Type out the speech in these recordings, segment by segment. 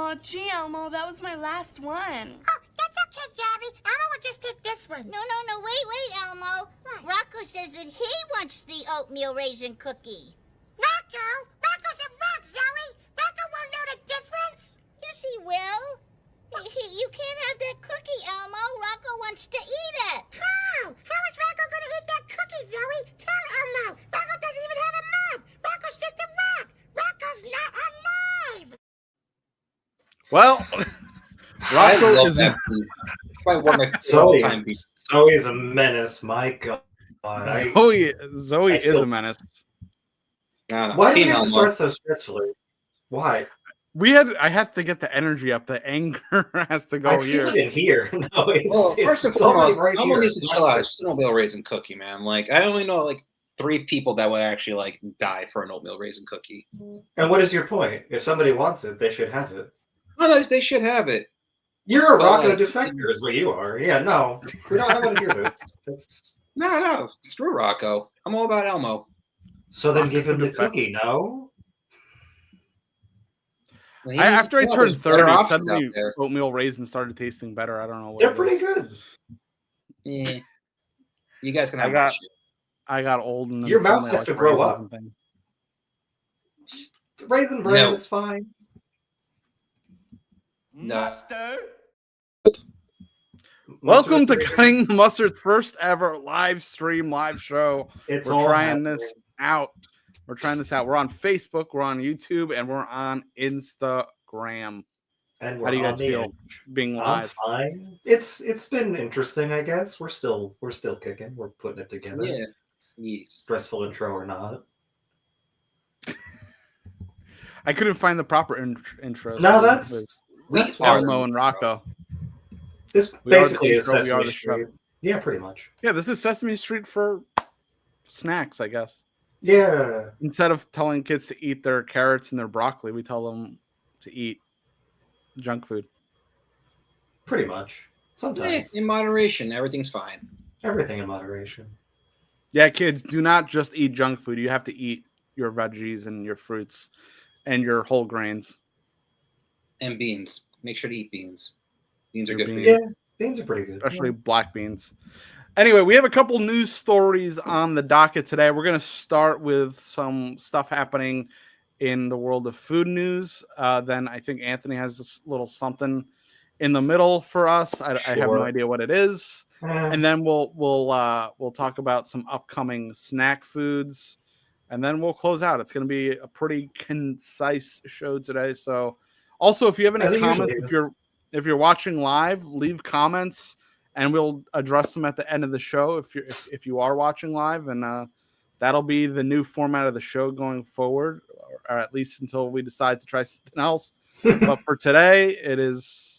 Oh, gee, Elmo, that was my last one. Oh, that's okay, Gabby. Elmo will just take this one. No, wait, Elmo. What? Rocco says that he wants the oatmeal raisin cookie. Rocco? Rocco's a rock, Zoe. Rocco won't know the difference. Yes, he will. You can't have that cookie, Elmo. Rocco wants to eat it. How? How is Rocco going to eat that cookie, Zoe? Tell Elmo. Rocco doesn't even have a mouth. Rocco's just a rock. Rocco's not alive. Well, Rocco is probably one of my Zoe all-time is a menace. My God. Zoe is a menace. No. Why do Team we have to Elmo. start so stressfully? Why? I had to get the energy up. The anger has to go I feel here. it in here. No, Well, first and it's already foremost, right Elmo here. needs to chill out. It's an oatmeal raisin cookie, man. Like, I only know like 3 people that would actually like die for an oatmeal raisin cookie. And what is your point? If somebody wants it, they should have it. No, they should have it. You're a Well, Rocco like- defector, is what you are. Yeah, no, we don't want to hear this. No, screw Rocco. I'm all about Elmo. So then give him the Defector. cookie. No. Well, he needs After I to chill out. turned There's better 30, options out suddenly there. oatmeal raisins started tasting better. I don't know what They're it pretty is. good. Yeah. You guys can I have got- my shit. I got old and then Your mouth suddenly I has to like grow raisins up. and things. Raisin bread No. is fine. No. Welcome to Cutting the Mustard's first ever live show. It's We're all trying happening. this out. We're on Facebook, we're on YouTube, and we're on Instagram. And How do you we're guys on the feel edge. being I'm live? fine. It's been interesting, I guess. We're still kicking. We're putting it together. Yeah. Yeah. Stressful intro or not. I couldn't find the proper intro. No, so that's with why. Elmo and Rocco. This We are the basically is intro, we are Sesame the show. Street. Yeah, pretty much. Yeah, this is Sesame Street for snacks, I guess. Yeah. Instead of telling kids to eat their carrots and their broccoli, we tell them to eat junk food. Pretty much. Sometimes. In moderation, everything's fine. Everything in moderation. Yeah, kids, do not just eat junk food. You have to eat your veggies and your fruits and your whole grains. And beans. Make sure to eat beans. Beans are Your good for beans. you. Yeah, beans are pretty good. Especially black beans. Anyway, we have a couple news stories on the docket today. We're going to start with some stuff happening in the world of food news. Then I think Anthony has this little something in the middle for us. I have no Sure. idea what it is. And then we'll talk about some upcoming snack foods, and then we'll close out. It's going to be a pretty concise show today. So, also, if you have As any it usually comments, is. if you're watching live, leave comments, and we'll address them at the end of the show. If you are watching live, and that'll be the new format of the show going forward, or at least until we decide to try something else. But for today,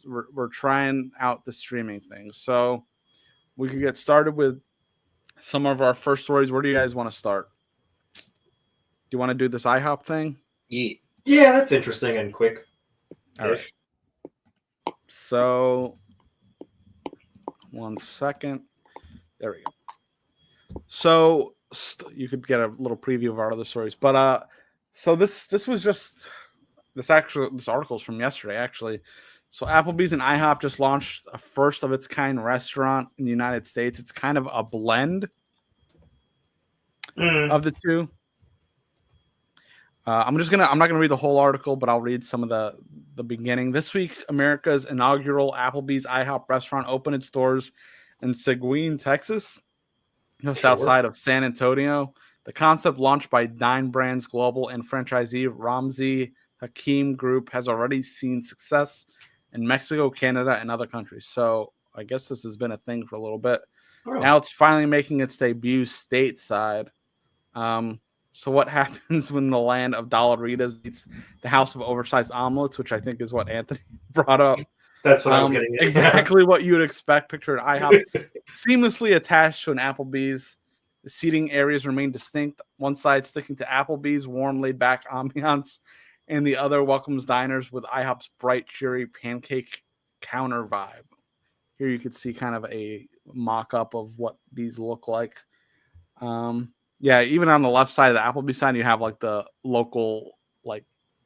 we're trying out the streaming thing. So we could get started with some of our first stories. Where do you guys want to start? Do you want to do this IHOP thing? Yeah. Yeah, that's interesting and quick. All right. So, 1 second. There we go. So you could get a little preview of our other stories, but so this was just this article's from yesterday actually. So Applebee's and IHOP just launched a first of its kind restaurant in the United States. It's kind of a blend of the two. I'm not gonna read the whole article, but I'll read some of the beginning. This week, America's inaugural Applebee's IHOP restaurant opened its doors in Seguin, Texas, just outside of San Antonio. The concept, launched by Dine Brands Global and franchisee Ramzi Hakim Group, has already seen success in Mexico, Canada, and other countries. So I guess this has been a thing for a little bit. Oh. Now it's finally making its debut stateside. So what happens when the land of Dollaritas meets the house of oversized omelets, which I think is what Anthony brought up. That's what I was getting at. Exactly what you would expect. Picture at IHOP, seamlessly attached to an Applebee's. The seating areas remain distinct. One side sticking to Applebee's warm, laid-back ambiance, and the other welcomes diners with IHOP's bright, cheery pancake counter vibe. Here you could see kind of a mock-up of what these look like. Yeah, even on the left side of the Applebee's sign, you have like the local like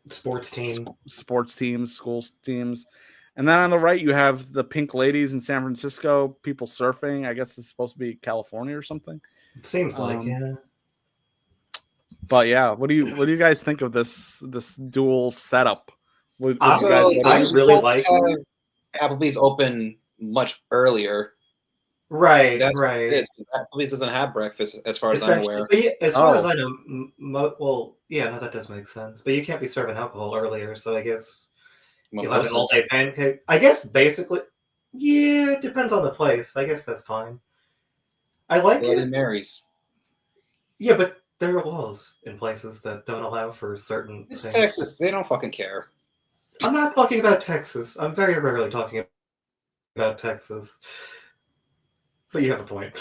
Sports team. sports teams, school teams. And then on the right, you have the Pink Ladies in San Francisco, people surfing. I guess it's supposed to be California or something. Seems like, yeah. But yeah, what do you guys think of this dual setup? Would you So, guys I really like have Applebee's open much earlier. Right, That's what right. it is. Applebee's doesn't have breakfast, as far as I'm aware. But yeah, as far as Oh. I know, well, yeah, no, that does make sense. But you can't be serving alcohol earlier, so I guess you'll have an Mimosas. all-day pancake. I guess basically, yeah, it depends on the place. I guess that's fine. I like Bloody it. Marys. Yeah, but there are laws in places that don't allow for certain It's things. Texas. They don't fucking care. I'm not talking about Texas. I'm very rarely talking about Texas. But you have a point.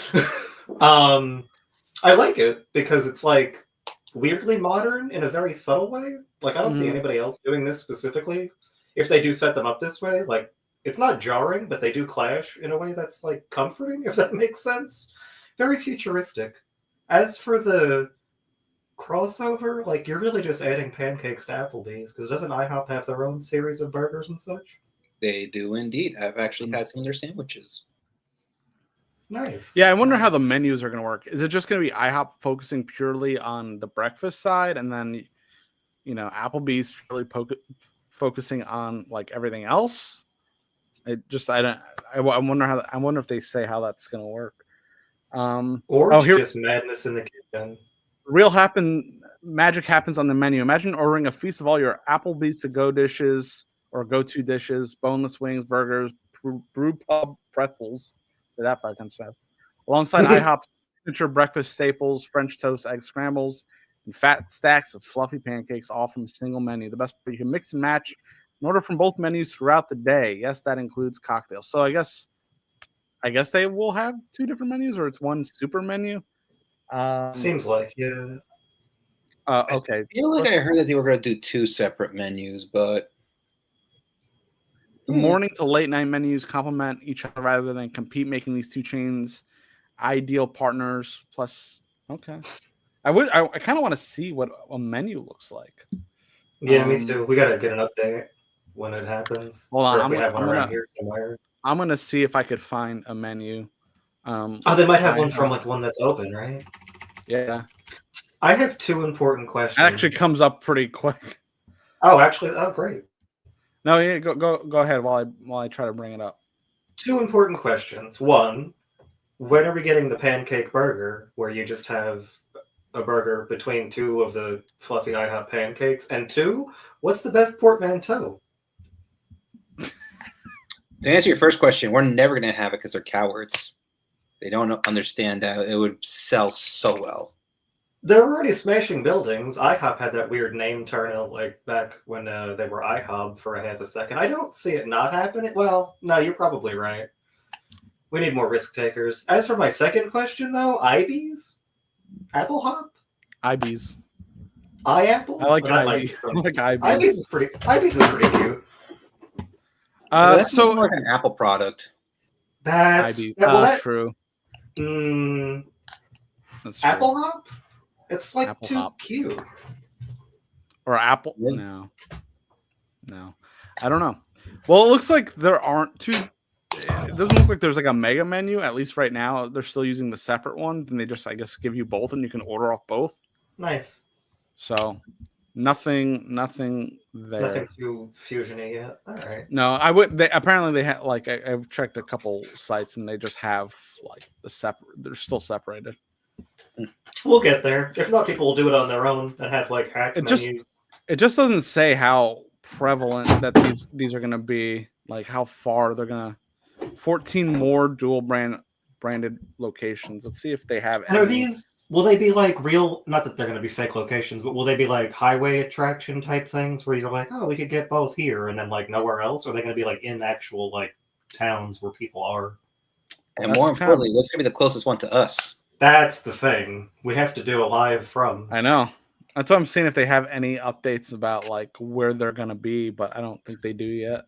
I like it because it's like weirdly modern in a very subtle way. Like I don't see anybody else doing this specifically. If they do set them up this way, like it's not jarring, but they do clash in a way that's like comforting, if that makes sense. Very futuristic. As for the crossover, like you're really just adding pancakes to Applebee's, because doesn't IHOP have their own series of burgers and such? They do indeed. I've actually had some of their sandwiches. Nice. Yeah, I wonder how the Nice. menus are going to work. Is it just going to be IHOP focusing purely on the breakfast side, and then, Applebee's really focusing on like everything else? I wonder if they say how that's going to work. Or it's just madness in the kitchen. Magic happens on the menu. Imagine ordering a feast of all your Applebee's to-go dishes or go-to dishes, boneless wings, burgers, brew pub pretzels. Say that 5 times fast. Alongside IHOP's signature breakfast staples, French toast, egg scrambles, and fat stacks of fluffy pancakes, all from a single menu. The best part, you can mix and match and order from both menus throughout the day. Yes, that includes cocktails. So I guess they will have 2 different menus, or it's one super menu. Seems like, yeah. Okay. I feel like I heard that they were going to do 2 separate menus, but the morning to late night menus complement each other rather than compete, making these 2 chains ideal partners. Plus, okay, I kind of want to see what a menu looks like. Yeah, me too. We gotta get an update when it happens. Hold on, or if we have one around here somewhere. I'm gonna see if I could find a menu. They might have one from like one that's open, right? Yeah. I have 2 important questions. It actually comes up pretty quick. Oh, great. No, yeah, go ahead while I try to bring it up. 2 important questions. 1, when are we getting the pancake burger, where you just have a burger between 2 of the fluffy IHOP pancakes? And 2, what's the best portmanteau? to answer your first question, we're never going to have it because they're cowards. They don't understand how it would sell so well. They're already smashing buildings. IHOP had that weird name turn like back when they were IHOB for a half a second. I don't see it not happening. Well, no, you're probably right. We need more risk takers. As for my second question, though, IBs? Apple Hop? IBs. iApple? I like That IBs. I like IBs. IBs is pretty cute. That's so more like an Apple product. That's IBs. True. That's true. Apple Hop? It's like Apple too Hop. cute. Or Apple? Yeah. No. I don't know. Well, it looks like there aren't 2. It doesn't look like there's like a mega menu, at least right now. They're still using the separate one. Then they just, I guess, give you both and you can order off both. Nice. So nothing there. Nothing too fusiony yet. All right. No, I would. Apparently they had like I've checked a couple sites and they just have like the separate. They're still separated. We'll get there. If not, people will do it on their own and have like hack menus. It just doesn't say how prevalent that these are going to be. Like how far they're going to. 14 more dual branded locations. Let's see if they have any. And are these? Will they be like real? Not that they're going to be fake locations, but will they be like highway attraction type things where you're like, oh, we could get both here and then like nowhere else? Or are they going to be like in actual like towns where people are? And more importantly, what's going to be the closest one to us? That's the thing. We have to do a live from. I know. That's what I'm seeing if they have any updates about like where they're going to be, but I don't think they do yet.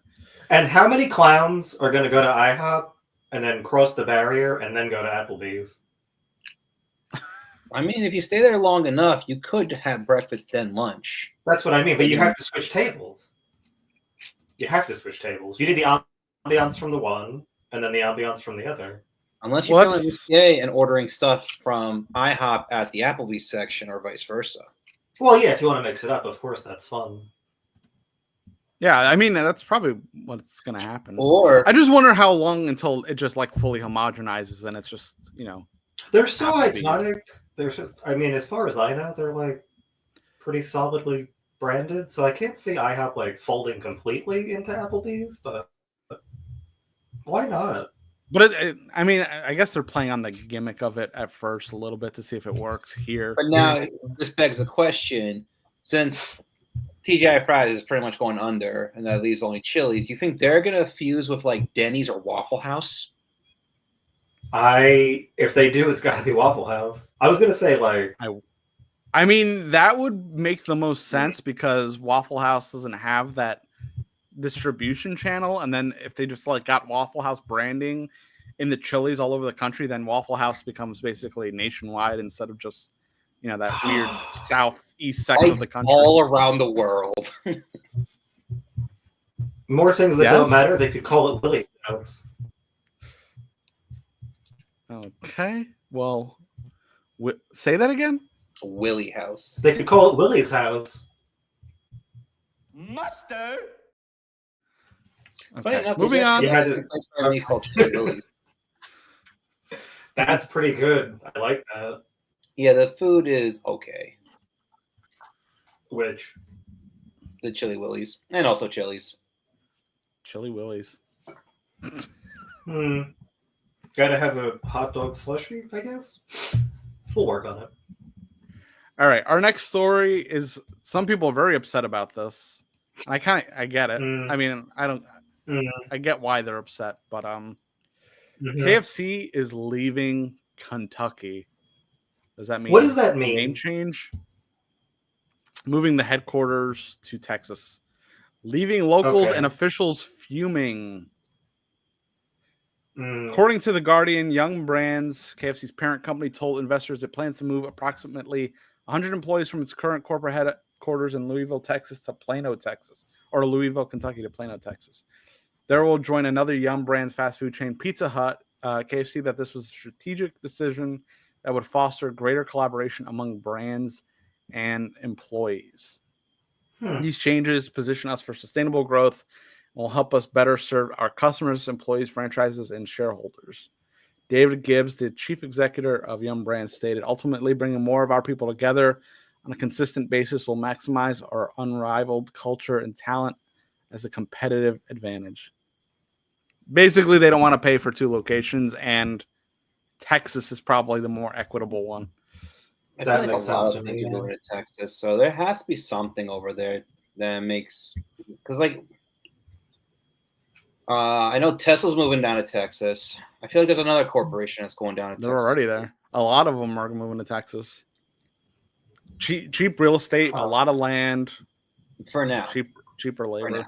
And how many clowns are going to go to IHOP and then cross the barrier and then go to Applebee's? I mean, if you stay there long enough, you could have breakfast then lunch. That's what I mean. But you have to switch tables. You have to switch tables. You need the ambiance from the one, and then the ambiance from the other. Unless you're feeling risque and ordering stuff from IHOP at the Applebee's section or vice versa. Well, yeah, if you want to mix it up, of course, that's fun. Yeah, I mean, that's probably what's going to happen. Or I just wonder how long until it just like fully homogenizes and it's just, They're so iconic. They're just, I mean, as far as I know, they're like pretty solidly branded. So I can't see IHOP like folding completely into Applebee's, but why not? But I mean, I guess they're playing on the gimmick of it at first a little bit to see if it works here. But now this begs the question: since TGI Fridays is pretty much going under, and that leaves only Chili's, you think they're gonna fuse with like Denny's or Waffle House? If they do, it's got to be Waffle House. I was gonna say like, I mean, that would make the most sense because Waffle House doesn't have that distribution channel, and then if they just like got Waffle House branding in the Chili's all over the country, then Waffle House becomes basically nationwide instead of just that weird southeast section of the country all around the world. More things that don't matter, they could call it Willie's House. Okay, well, say that again. Willie House. They could call it Willie's House. Mustard. Okay, moving on. That's pretty good. I like that. Yeah, the food is okay. Which? The Chili Willies. And also Chili's. Chili Willies. Gotta have a hot dog slushie, I guess. We'll work on it. All right. Our next story is some people are very upset about this. I get it. I mean, I get why they're upset, but KFC is leaving Kentucky. Does that mean what does that mean? Name change? Moving the headquarters to Texas. Leaving locals and officials fuming. According to The Guardian, Young Brands, KFC's parent company, told investors it plans to move approximately 100 employees from its current corporate headquarters in Louisville, Texas to Plano, Texas, or Louisville, Kentucky to Plano, Texas. There will join another Young Brands fast food chain, Pizza Hut. KFC that this was a strategic decision that would foster greater collaboration among brands and employees. These changes position us for sustainable growth and will help us better serve our customers, employees, franchises, and shareholders. David Gibbs, the chief executive of Young Brands, stated, ultimately bringing more of our people together on a consistent basis will maximize our unrivaled culture and talent as a competitive advantage. Basically, they don't want to pay for two locations, and Texas is probably the more equitable one. That makes sense to me. Going to Texas, so there has to be something over there that makes, because like I know Tesla's moving down to Texas. I feel like there's another corporation that's going down to Texas. They're already there. A lot of them are moving to Texas. Cheap real estate, a lot of land. For now. Cheaper labor.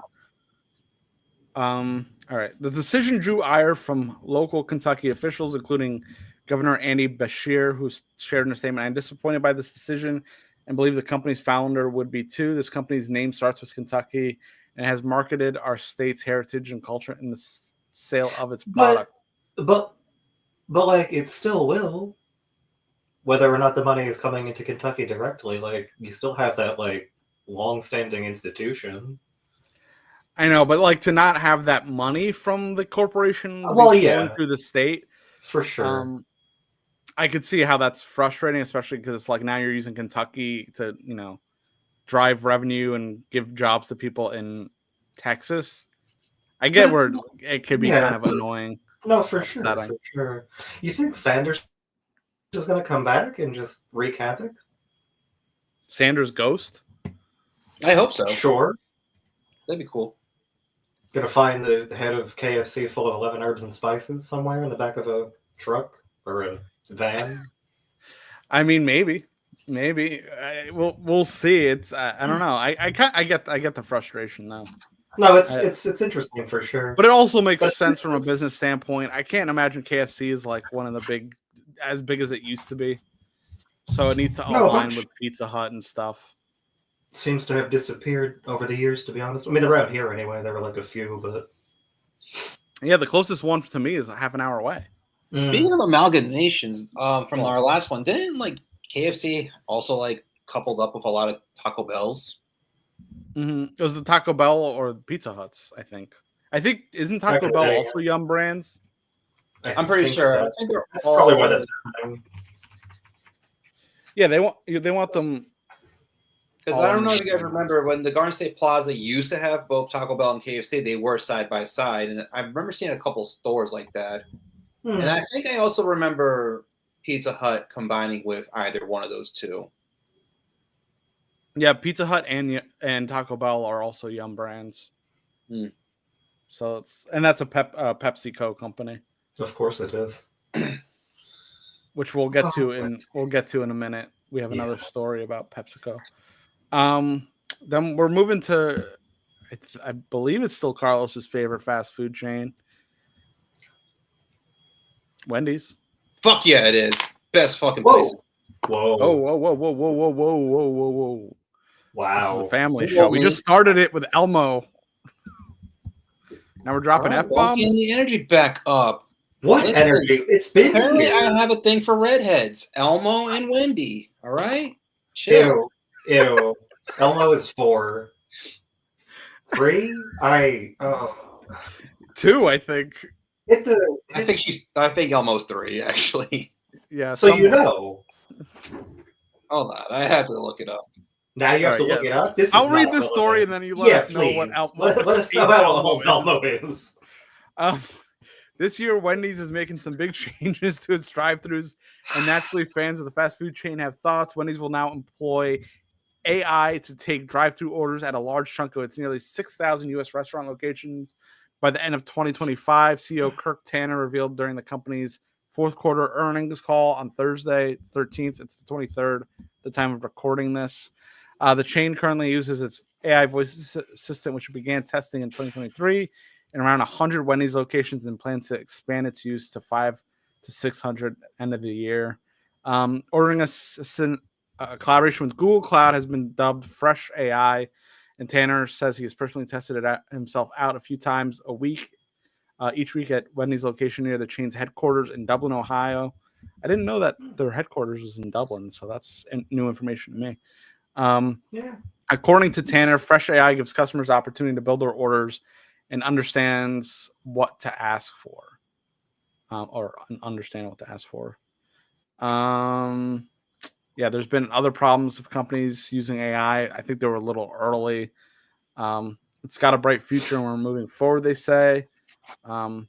All right. The decision drew ire from local Kentucky officials, including Governor Andy Beshear, who shared in a statement, "I'm disappointed by this decision and believe the company's founder would be too. This company's name starts with Kentucky and has marketed our state's heritage and culture in the sale of its product." But like, it still will. Whether or not the money is coming into Kentucky directly, like, you still have that, like, long-standing institution. I know, but, like, to not have that money from the corporation flowing through the state. For sure. I could see how that's frustrating, especially because it's like now you're using Kentucky to, drive revenue and give jobs to people in Texas. I get where it could be kind of annoying. No, for sure. For sure. You think Sanders is going to come back and just wreak havoc? Sanders ghost? I hope so. Sure. That'd be cool. Going to find the head of KFC full of 11 herbs and spices somewhere in the back of a truck or a van? I mean, maybe. We'll see. It's I don't know. I get the frustration though. No, it's interesting for sure. But it also makes sense from a business standpoint. I can't imagine KFC is like one of the as big as it used to be. so it needs to No, align bunch with Pizza Hut and stuff. seems to have disappeared over the years. To be honest, I mean around here anyway, there were like a few, but Yeah, the closest one to me is a half an hour away. Speaking of amalgamations, from Oh. our last one, didn't like KFC also like coupled up with a lot of Taco Bells? It was the Taco Bell or Pizza Huts, I think. Isn't Back Taco in the Bell day, also Yum Brands? I'm pretty think sure. so. I think they're That's probably why all- that's happening. Yeah, they want them. Because I don't know if you guys remember when the Garden State Plaza used to have both Taco Bell and KFC, they were side by side, and I remember seeing a couple stores like that. And I think I also remember Pizza Hut combining with either one of those two. Yeah, Pizza Hut and Taco Bell are also Yum Brands. So that's a PepsiCo company, Of course it is. which we'll get to in a minute. We have another story about PepsiCo. Then we're moving to, I believe it's still Carlos's favorite fast food chain, Wendy's. Fuck yeah, it is. Best fucking place. Whoa. Oh, whoa. Wow. This is a family show. We just started it with Elmo. Now we're dropping F-bombs. Getting the energy back up. What energy? It's been Apparently, here. I have a thing for redheads. Elmo and Wendy. All right? Chill. Ew. Elmo is 4. 3? 2, I think. I think Elmo's 3, actually. Yeah. So you know. Hold on. I have to look it up. Now you have to look it up? I'll read the story and then you let us know what Elmo Let us know how Elmo is. This year, Wendy's is making some big changes to its drive-thrus, and naturally, fans of the fast food chain have thoughts. Wendy's will now employ AI to take drive-thru orders at a large chunk of its nearly 6,000 U.S. restaurant locations by the end of 2025. CEO Kirk Tanner revealed during the company's fourth quarter earnings call on Thursday, 13th. It's the 23rd, the time of recording this. The chain currently uses its AI voice assistant, which began testing in 2023 in around 100 Wendy's locations and plans to expand its use to 500 to 600 end of the year. Ordering assistant collaboration with Google Cloud has been dubbed Fresh AI, and Tanner says he has personally tested it himself out a few times a week, each week at Wendy's location near the chain's headquarters in Dublin, Ohio. I didn't know that their headquarters was in Dublin, so that's new information to me. According to Tanner, Fresh AI gives customers the opportunity to build their orders and understands what to ask for, or understand what to ask for. There's been other problems of companies using AI. I think they were a little early. It's got a bright future and we're moving forward, they say. Some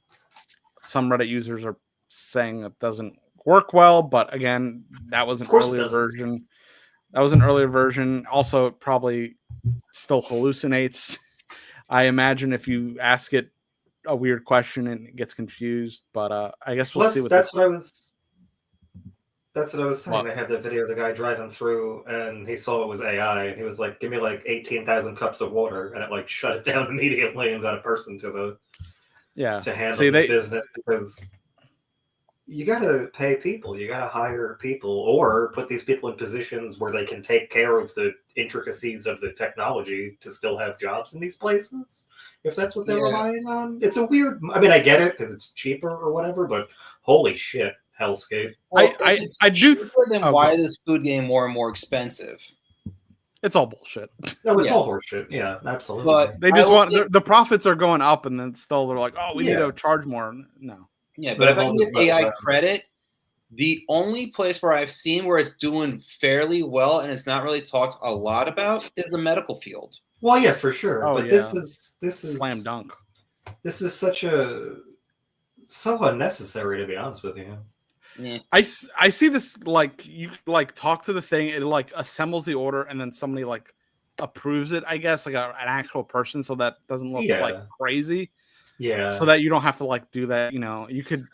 Reddit users are saying it doesn't work well, but again, that was an earlier version. Also, it probably still hallucinates. I imagine if you ask it a weird question and it gets confused, but I guess we'll see. That's what I was saying. What? They have that video of the guy driving through and he saw it was AI and he was like, give me like 18,000 cups of water, and it like shut it down immediately and got a person to handle this business, because you got to pay people. You got to hire people or put these people in positions where they can take care of the intricacies of the technology to still have jobs in these places. If that's what they're relying on. It's a weird, I mean, I get it because it's cheaper or whatever, but holy shit, hellscape. Well, I do. Why is this food getting more and more expensive? It's all bullshit. No, it's all horseshit. Yeah, absolutely. But they just the profits are going up, and then still they're like, oh, we need to charge more. No. Yeah, but if I can give AI credit, the only place where I've seen where it's doing fairly well and it's not really talked a lot about is the medical field. Well, yeah, for sure. Oh, but this is slam dunk. This is so unnecessary, to be honest with you. Yeah. I see this like you like talk to the thing, it like assembles the order, and then somebody like approves it. I guess like an actual person, so that doesn't look like crazy. Yeah. So that you don't have to like do that. You know, you could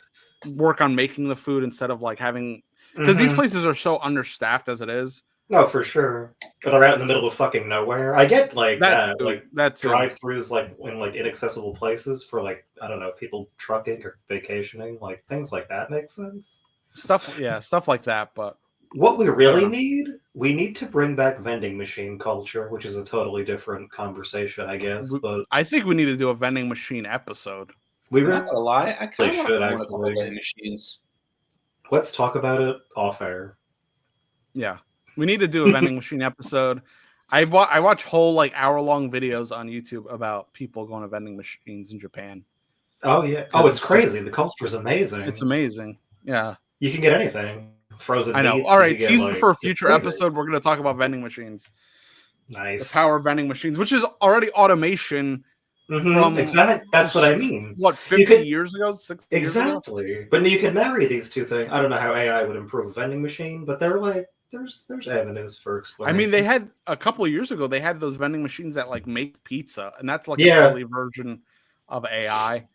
work on making the food instead of like having, because these places are so understaffed as it is. No, for sure. But they're out in the middle of fucking nowhere. I get like that drive-thrus like in like inaccessible places for like, I don't know, people trucking or vacationing, like things like that make sense. Stuff like that. But What we really need, we need to bring back vending machine culture, which is a totally different conversation, I guess. But I think we need to do a vending machine episode. we I'm really not gonna lie, I kind of should want a couple actually. vending machines. Let's talk about it off air. Yeah, we need to do a vending machine episode. I watch whole like hour-long videos on YouTube about people going to vending machines in Japan. Oh yeah. Oh, it's crazy. The culture is amazing. It's amazing. Yeah, You can get anything. Frozen I know. meats, All you right, can get, teasing like, for a it's future crazy. episode, we're going to talk about vending machines. Nice. The power of vending machines, which is already automation Mhm, from exactly. That's what I mean. what, You 50 could- years ago, 60 years ago? Exactly. But you can marry these two things. I don't know how AI would improve a vending machine, but they're like there's avenues for I exploration. mean, they had a couple of years ago. They had those vending machines that like make pizza, and that's like Yeah. an early version of AI.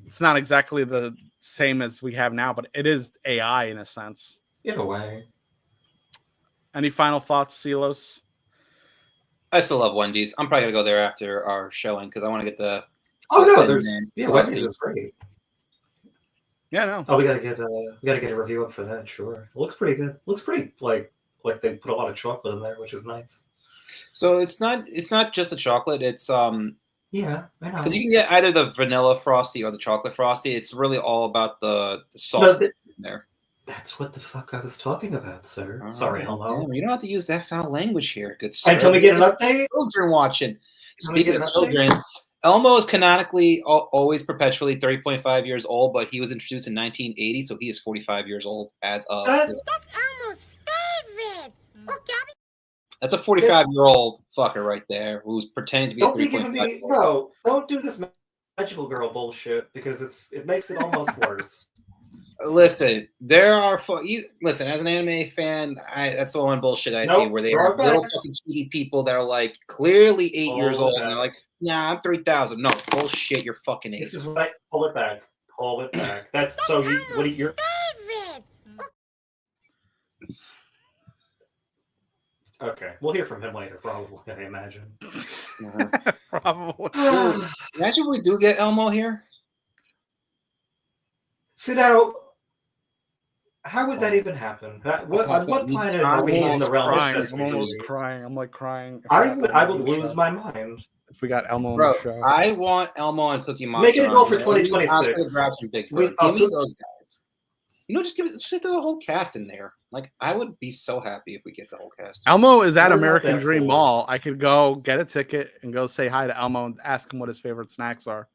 It's not exactly the same as we have now, but it is AI in a sense. in a way. Any final thoughts, Silos? I still love Wendy's. I'm probably gonna go there after our showing because I want to get the. Oh no, And there's then Wendy's Wendy's. is great. Yeah, no. Oh, we gotta get a review up for that. Sure, it looks pretty good. Looks pretty like they put a lot of chocolate in there, which is nice. So it's not just the chocolate. It's Yeah, I know. because you can get either the vanilla frosty or the chocolate frosty. It's really all about the sauce No, in there. That's what the fuck I was talking about, sir. Sorry, hello. Damn, you don't have to use that foul language here, good sir. And can we get an update? Children watching. Can we Speaking get of an update? children, Elmo is canonically always perpetually 30.5 years old, but he was introduced in 1980, so he is 45 years old as of. That- That's Elmo's favorite. Oh, Gabby, That's a 45-year-old fucker right there who's pretending to be Don't a be giving 3.5. me no. Don't do this magical girl bullshit because it makes it almost worse. Listen, there are listen, as an anime fan, that's the one bullshit I see Nope, where they draw are it back. little fucking cheeky people that are like clearly 8 Hold years it old back. and they're like, yeah, I'm 3,000. No, bullshit, you're fucking 8. This is what I pull it back. Pull it back. That's so you. What are your? favorite. Okay, we'll hear from him later, probably. I imagine. Probably. Imagine we do get Elmo here. So now, how would that even happen? On what planet are we in the realm of I'm Sesame almost Street? crying. I'm like crying. If I we would got Elmo on the lose show. my mind. If we got Elmo on Bro, the show. I want Elmo and Cookie Monster. Make it a goal on for here. 2026. Oscar, Grouch, and Bigfoot. I'll Give me put- those guys. Just throw the whole cast in there. Like, I would be so happy if we get the whole cast. Elmo is at We're not American that Dream cool. Mall. I could go get a ticket and go say hi to Elmo and ask him what his favorite snacks are.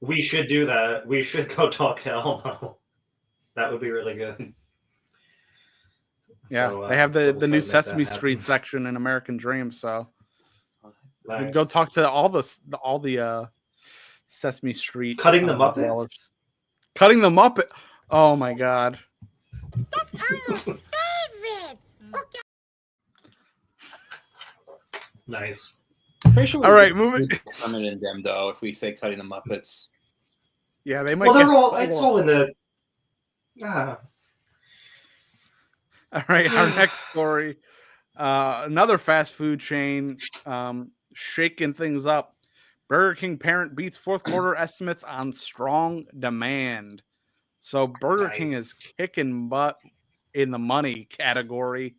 We should do that. We should go talk to Elmo. That would be really good. Yeah, So, they have so the we'll new try to make that Sesame Street happen. section in American Dream, so Nice. we'd go talk to all the Sesame Street Cutting the Muppets? dwellers. Cutting the Muppet. Oh my god. That's Elmo's favorite. Oh, Nice. Pretty sure we All would right, get moving- Summon in them though if we say cutting the Muppets. Yeah, they might. Well, they're get- all. It's all in the. Ah, All right, our next story. Another fast food chain shaking things up. Burger King parent beats fourth quarter estimates on strong demand. So Burger King is Nice. kicking butt in the money category,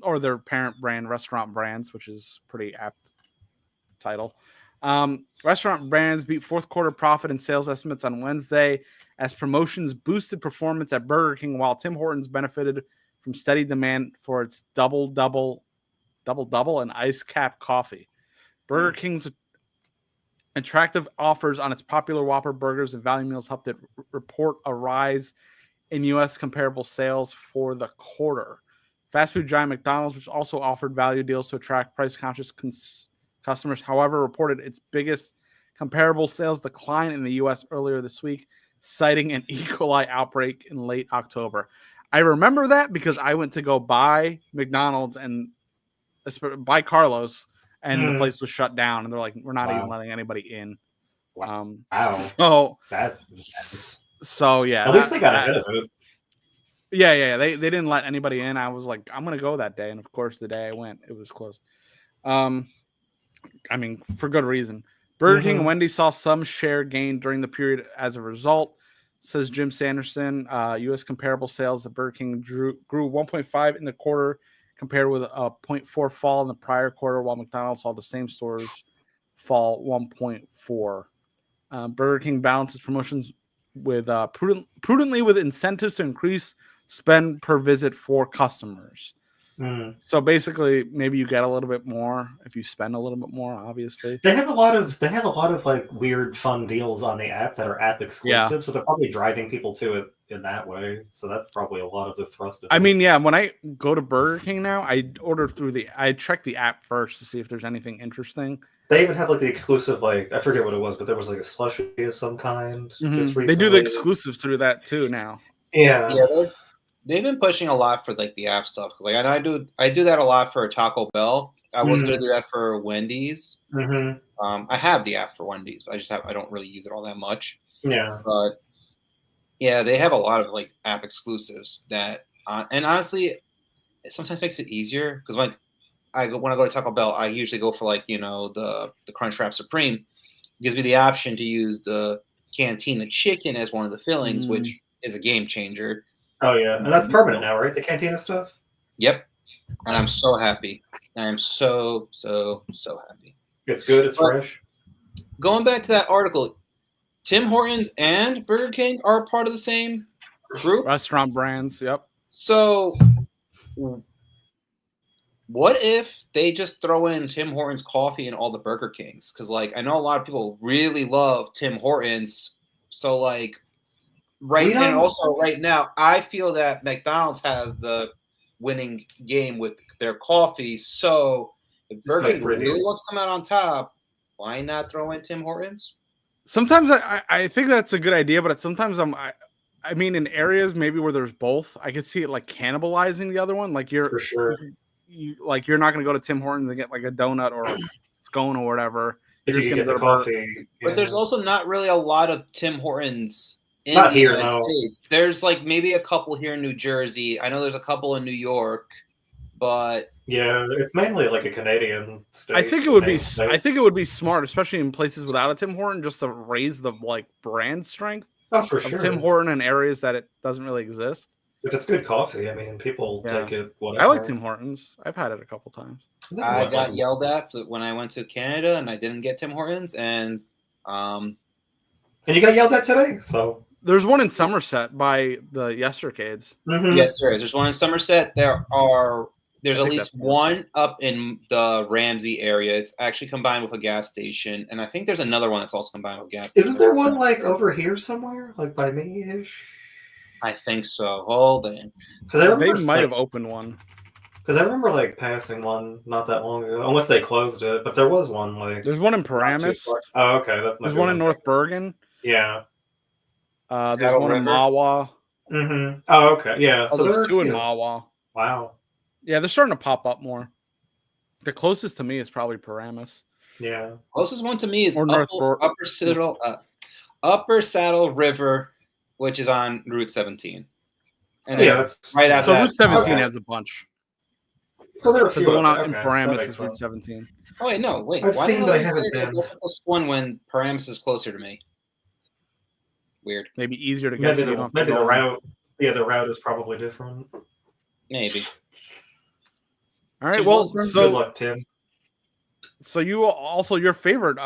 or their parent brand, Restaurant Brands, which is pretty apt title. Restaurant Brands beat fourth quarter profit and sales estimates on Wednesday as promotions boosted performance at Burger King, while Tim Hortons benefited from steady demand for its double and ice cap coffee. Burger King's attractive offers on its popular Whopper burgers and value meals helped it report a rise in U.S. comparable sales for the quarter. Fast food giant McDonald's, which also offered value deals to attract price-conscious customers, however, reported its biggest comparable sales decline in the U.S. earlier this week, citing an E. coli outbreak in late October. I remember that because I went to go buy McDonald's and buy Carlos, and the place was shut down, and they're like, "We're not even letting anybody in." Wow. So That's. yeah. At least they got ahead of it. Yeah. They didn't let anybody in. I was like, I'm gonna go that day, and of course, the day I went, it was closed. I mean, for good reason. Burger King and Wendy's saw some share gain during the period as a result. says Jim Sanderson. U.S. comparable sales at Burger King grew 1.5 in the quarter, compared with a 0.4 fall in the prior quarter, while McDonald's saw the same stores fall 1.4. Burger King balances promotions with prudently with incentives to increase spend per visit for customers. So basically, maybe you get a little bit more if you spend a little bit more. Obviously, they have a lot of like weird, fun deals on the app that are app exclusive. So they're probably driving people to it in that way. So that's probably a lot of the thrust of it. I mean, yeah. When I go to Burger King now, I order I check the app first to see if there's anything interesting. They even have like the exclusive, like I forget what it was, but there was like a slushie of some kind. Just recently. They do the exclusives through that too now. Yeah. They've been pushing a lot for like the app stuff. Like I do that a lot for Taco Bell. I was gonna do that for Wendy's. I have the app for Wendy's, but I don't really use it all that much. Yeah. But yeah, they have a lot of like app exclusives that, and honestly, it sometimes makes it easier because when I go to Taco Bell, I usually go for like the Crunchwrap Supreme. It gives me the option to use the Cantina chicken as one of the fillings, which is a game changer. Oh yeah, and that's permanent now, right? The Cantina stuff. Yep, and I'm so happy. I am so happy. It's good. It's fresh. Going back to that article, Tim Hortons and Burger King are part of the same group. Restaurant brands. Yep. So, what if they just throw in Tim Hortons coffee in all the Burger Kings? Because like I know a lot of people really love Tim Hortons. So like. Right, and also right now, I feel that McDonald's has the winning game with their coffee. So if Burger King really wants to come out on top, why not throw in Tim Hortons? Sometimes I think that's a good idea, but sometimes I mean, in areas maybe where there's both, I could see it like cannibalizing the other one. Like for sure, you're not going to go to Tim Hortons and get like a donut or a scone or whatever. You're just going to get the coffee. But there's also not really a lot of Tim Hortons. Not here, no. States. There's like maybe a couple here in New Jersey. I know there's a couple in New York, but yeah, it's mainly like a Canadian state. I think it would be smart, especially in places without a Tim Horton, just to raise the like brand strength of Tim Horton in areas that it doesn't really exist. If it's good coffee, I mean, people take it. Whatever. I like Tim Hortons. I've had it a couple times. I got yelled at when I went to Canada and I didn't get Tim Hortons, and you got yelled at today, so. There's one in Somerset by the Yestercades. Yes, there is. There's one in Somerset. There's at least one up in the Ramsey area. It's actually combined with a gas station, and I think there's another one that's also combined with a gas station. Isn't there one like over here somewhere, like by me-ish? I think so. Hold on. Because they might have opened one. Because I remember like passing one not that long ago, unless they closed it. But there was one like. There's one in Paramus. Oh, okay. There's one in North Bergen. Yeah. There's one in Mawa. Oh, okay. Yeah. So there's two in Mawa. Wow. Yeah, they're starting to pop up more. The closest to me is probably Paramus. Yeah. Closest one to me is Upper Saddle River, which is on Route 17. And that's right after Route 17 has a bunch. So there are a few. The one out in Paramus is Route 17. Oh wait, no, wait. I've seen, but I haven't been. That's the closest one when Paramus is closer to me. Weird. Maybe easier to get. Maybe the route. Yeah, the route is probably different. Maybe. All right. Well, good luck, Tim. So you also your favorite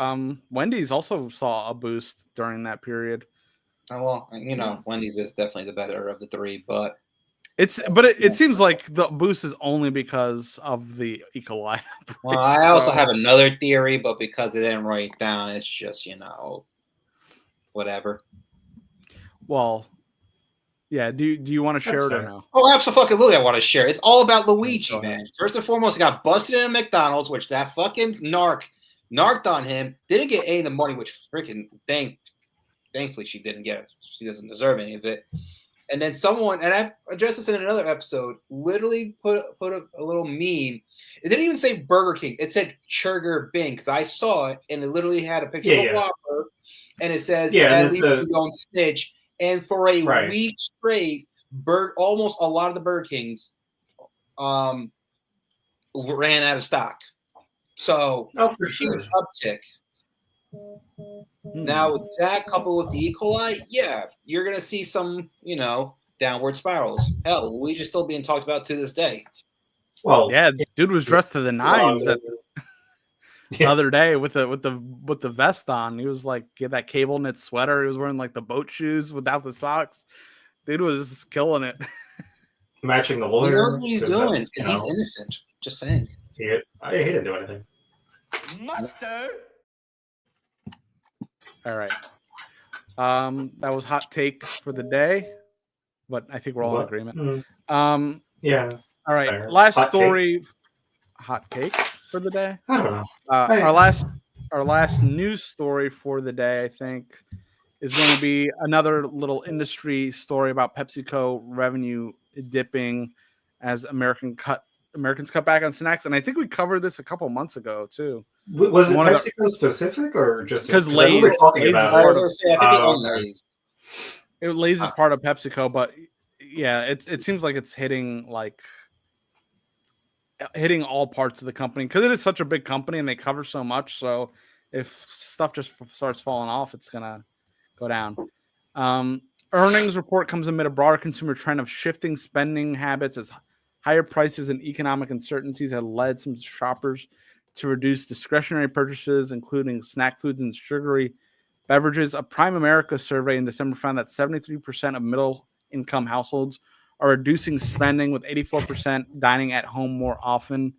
Wendy's also saw a boost during that period. Well, Wendy's is definitely the better of the three, but it seems like the boost is only because of the E. coli. Well, I also have another theory, but because they didn't write it down, it's just whatever. Well, yeah. Do you want to share it or no? Oh, absolutely, I want to share. It's all about Luigi, man. First and foremost, he got busted in a McDonald's, which that fucking narked on him. Didn't get any of the money, which freaking thankfully she didn't get it. She doesn't deserve any of it. And then someone, and I addressed this in another episode, literally put a little meme. It didn't even say Burger King. It said Churger Bing, because I saw it, and it literally had a picture of a Whopper, and it says, at least you don't snitch. And for a week straight, almost a lot of the Burger Kings ran out of stock. So for sure. Huge uptick. Now, that coupled with the E. coli, yeah, you're going to see some, downward spirals. Hell, Luigi's still being talked about to this day. Well, Yeah, dude was dressed to the nines the other day with the vest on. He was like, he had that cable knit sweater. He was wearing like the boat shoes without the socks. Dude was just killing it. Matching the He lawyer. knows what he's doing, and he's innocent. Just saying. He didn't do anything. All right. That was hot take for the day, but I think we're all in agreement. Yeah. All right. Fair. Last Hot story. Take? Hot take for the day. I don't know. Our last news story for the day, I think, is going to be another little industry story about PepsiCo revenue dipping as Americans cut back on snacks, and I think we covered this a couple months ago too. Was it PepsiCo specific or just because Lay's? Lay's Lay's is part of PepsiCo, but yeah, it seems like it's hitting all parts of the company because it is such a big company and they cover so much. So if stuff just starts falling off, it's gonna go down. Earnings report comes amid a broader consumer trend of shifting spending habits as higher prices and economic uncertainties have led some shoppers to reduce discretionary purchases, including snack foods and sugary beverages. A Prime America survey in December found that 73% of middle-income households are reducing spending, with 84% dining at home more often.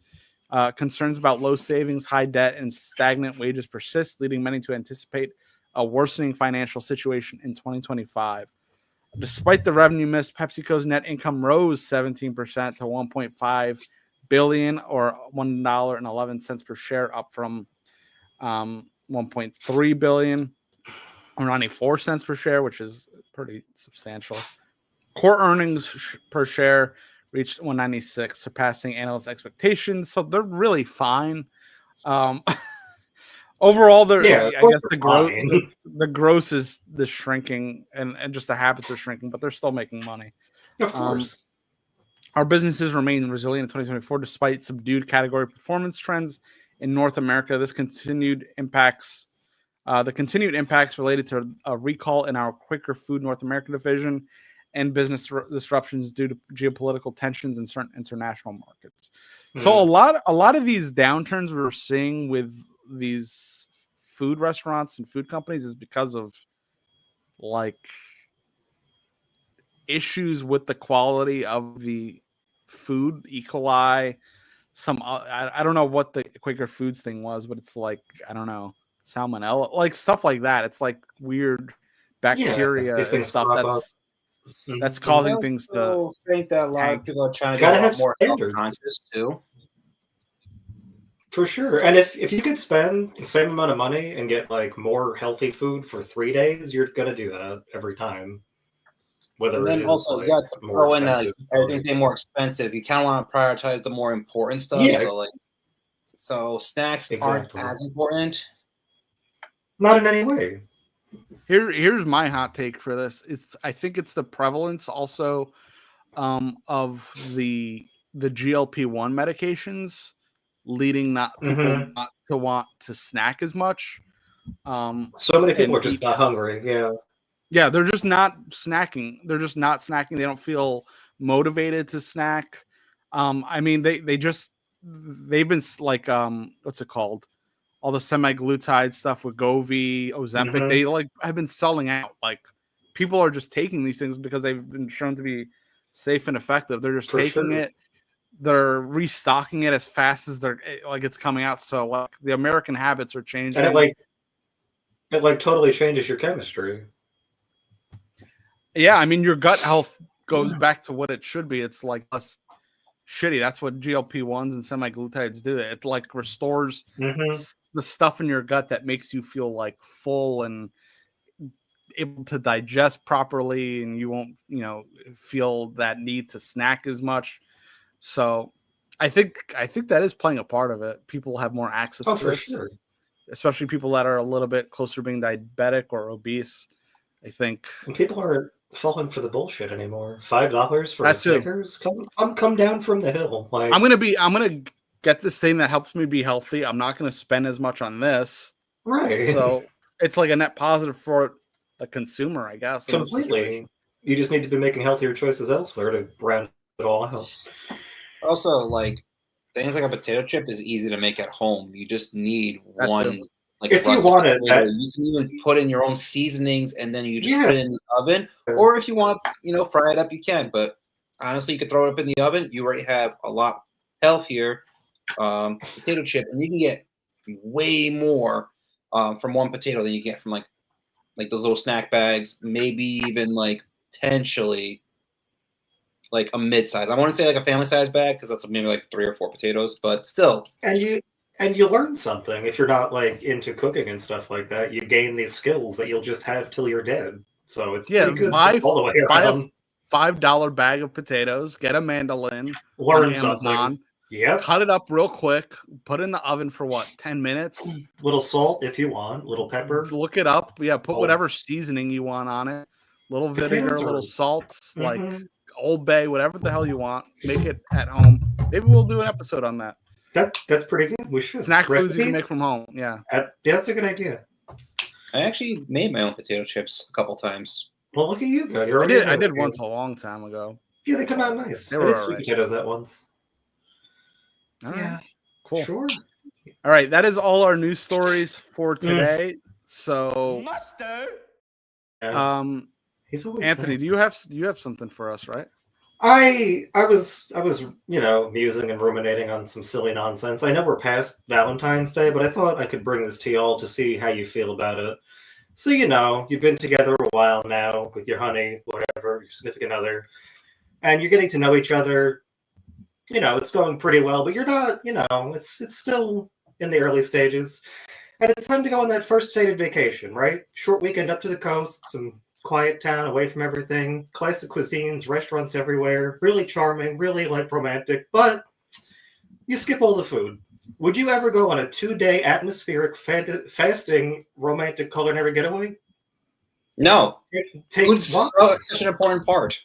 Concerns about low savings, high debt, and stagnant wages persist, leading many to anticipate a worsening financial situation in 2025. Despite the revenue miss, PepsiCo's net income rose 17% to $1.5 billion, or $1.11 per share, up from $1.3 billion, or 94 cents per share, which is pretty substantial. Core earnings per share reached $1.96, surpassing analysts' expectations. So they're really fine. Overall, I guess the gross is the shrinking, and just the habits are shrinking, but they're still making money. Of course. Our businesses remain resilient in 2024 despite subdued category performance trends in North America. The continued impacts related to a recall in our Quaker Food North America division and business disruptions due to geopolitical tensions in certain international markets. So a lot of these downturns we're seeing with these food restaurants and food companies is because of issues with the quality of the food, E. coli, I don't know what the Quaker Foods thing was, but it's I don't know, salmonella, stuff like that. It's weird bacteria and stuff that's causing things to. I think that a lot of people are trying to get a lot more health conscious too. For sure. And if you could spend the same amount of money and get more healthy food for 3 days, you're gonna do that every time. And then also you got to throw in that everything's getting more expensive. You kind of want to prioritize the more important stuff. Yeah. So snacks aren't as important. Not in any way. Here's my hot take for this. I think it's the prevalence also of the GLP-1 medications leading people not to want to snack as much. So many people are just not hungry. Yeah, they're just not snacking. They don't feel motivated to snack. I mean, they've been what's it called? All the semi-glutide stuff with Wegovy, Ozempic, they have been selling out. People are just taking these things because they've been shown to be safe and effective. They're just taking it. They're restocking it as fast as it's coming out. So the American habits are changing. And it totally changes your chemistry. Yeah, I mean your gut health goes back to what it should be. It's less shitty. That's what GLP-1s and semi-glutides do. It restores the stuff in your gut that makes you feel full and able to digest properly, and you won't feel that need to snack as much. So I think that is playing a part of it. People have more access to this, sure. Especially people that are a little bit closer to being diabetic or obese. I think and people aren't falling for the bullshit anymore. $5 for a Snickers? Come down from the hill. I'm gonna get this thing that helps me be healthy. I'm not gonna spend as much on this. Right. So it's like a net positive for the consumer, I guess. in this Completely. situation. You just need to be making healthier choices elsewhere to round it all out. Also, like things like a potato chip is easy to make at home. You just need That too. one like If you russet want it, potato. You can even put in your own seasonings and then you just Yeah. put it in the oven. Or if you want, fry it up, you can. But honestly, you could throw it up in the oven. You already have a lot healthier potato chip, and you can get way more from one potato than you get from like those little snack bags. Maybe even like potentially like a mid-size. I want to say like a family-size bag because that's maybe like 3 or 4 potatoes, but still. And you learn something if you're not like into cooking and stuff like that. You gain these skills that you'll just have till you're dead. So it's pretty good all the way buy around. a $5 bag of potatoes, get a mandolin Learn on Amazon, something. Yep. cut it up real quick, put it in the oven for what, 10 minutes? Little salt if you want, little pepper. Look it up. Yeah, put whatever seasoning you want on it. Little vinegar, Potatoes little are- salt, like Old Bay, whatever the hell you want. Make it at home. Maybe we'll do an episode on that. That's pretty good. We should. Snack foods you Recipes? can make from home. Yeah. Yeah, that's a good idea. I actually made my own potato chips a couple times. Well, look at you go. You're I already did ahead of me. once a long time ago. Yeah, they come out nice. They I were did all sweet right. potatoes that once. All right. Yeah. Cool. Sure. All right, that is all our news stories for today. So He's always Anthony, sad. do you have something for us, right? I was musing and ruminating on some silly nonsense. I know we're past Valentine's Day, but I thought I could bring this to y'all to see how you feel about it. So you've been together a while now with your honey, whatever, your significant other, and you're getting to know each other. It's going pretty well, but you're not, it's still in the early stages. And it's time to go on that first stated vacation, right? Short weekend up to the coast, some quiet town away from everything, classic cuisines, restaurants everywhere, really charming, really romantic, but you skip all the food. Would you ever go on a 2-day atmospheric fasting romantic culinary getaway? No. Take Food's such an important part.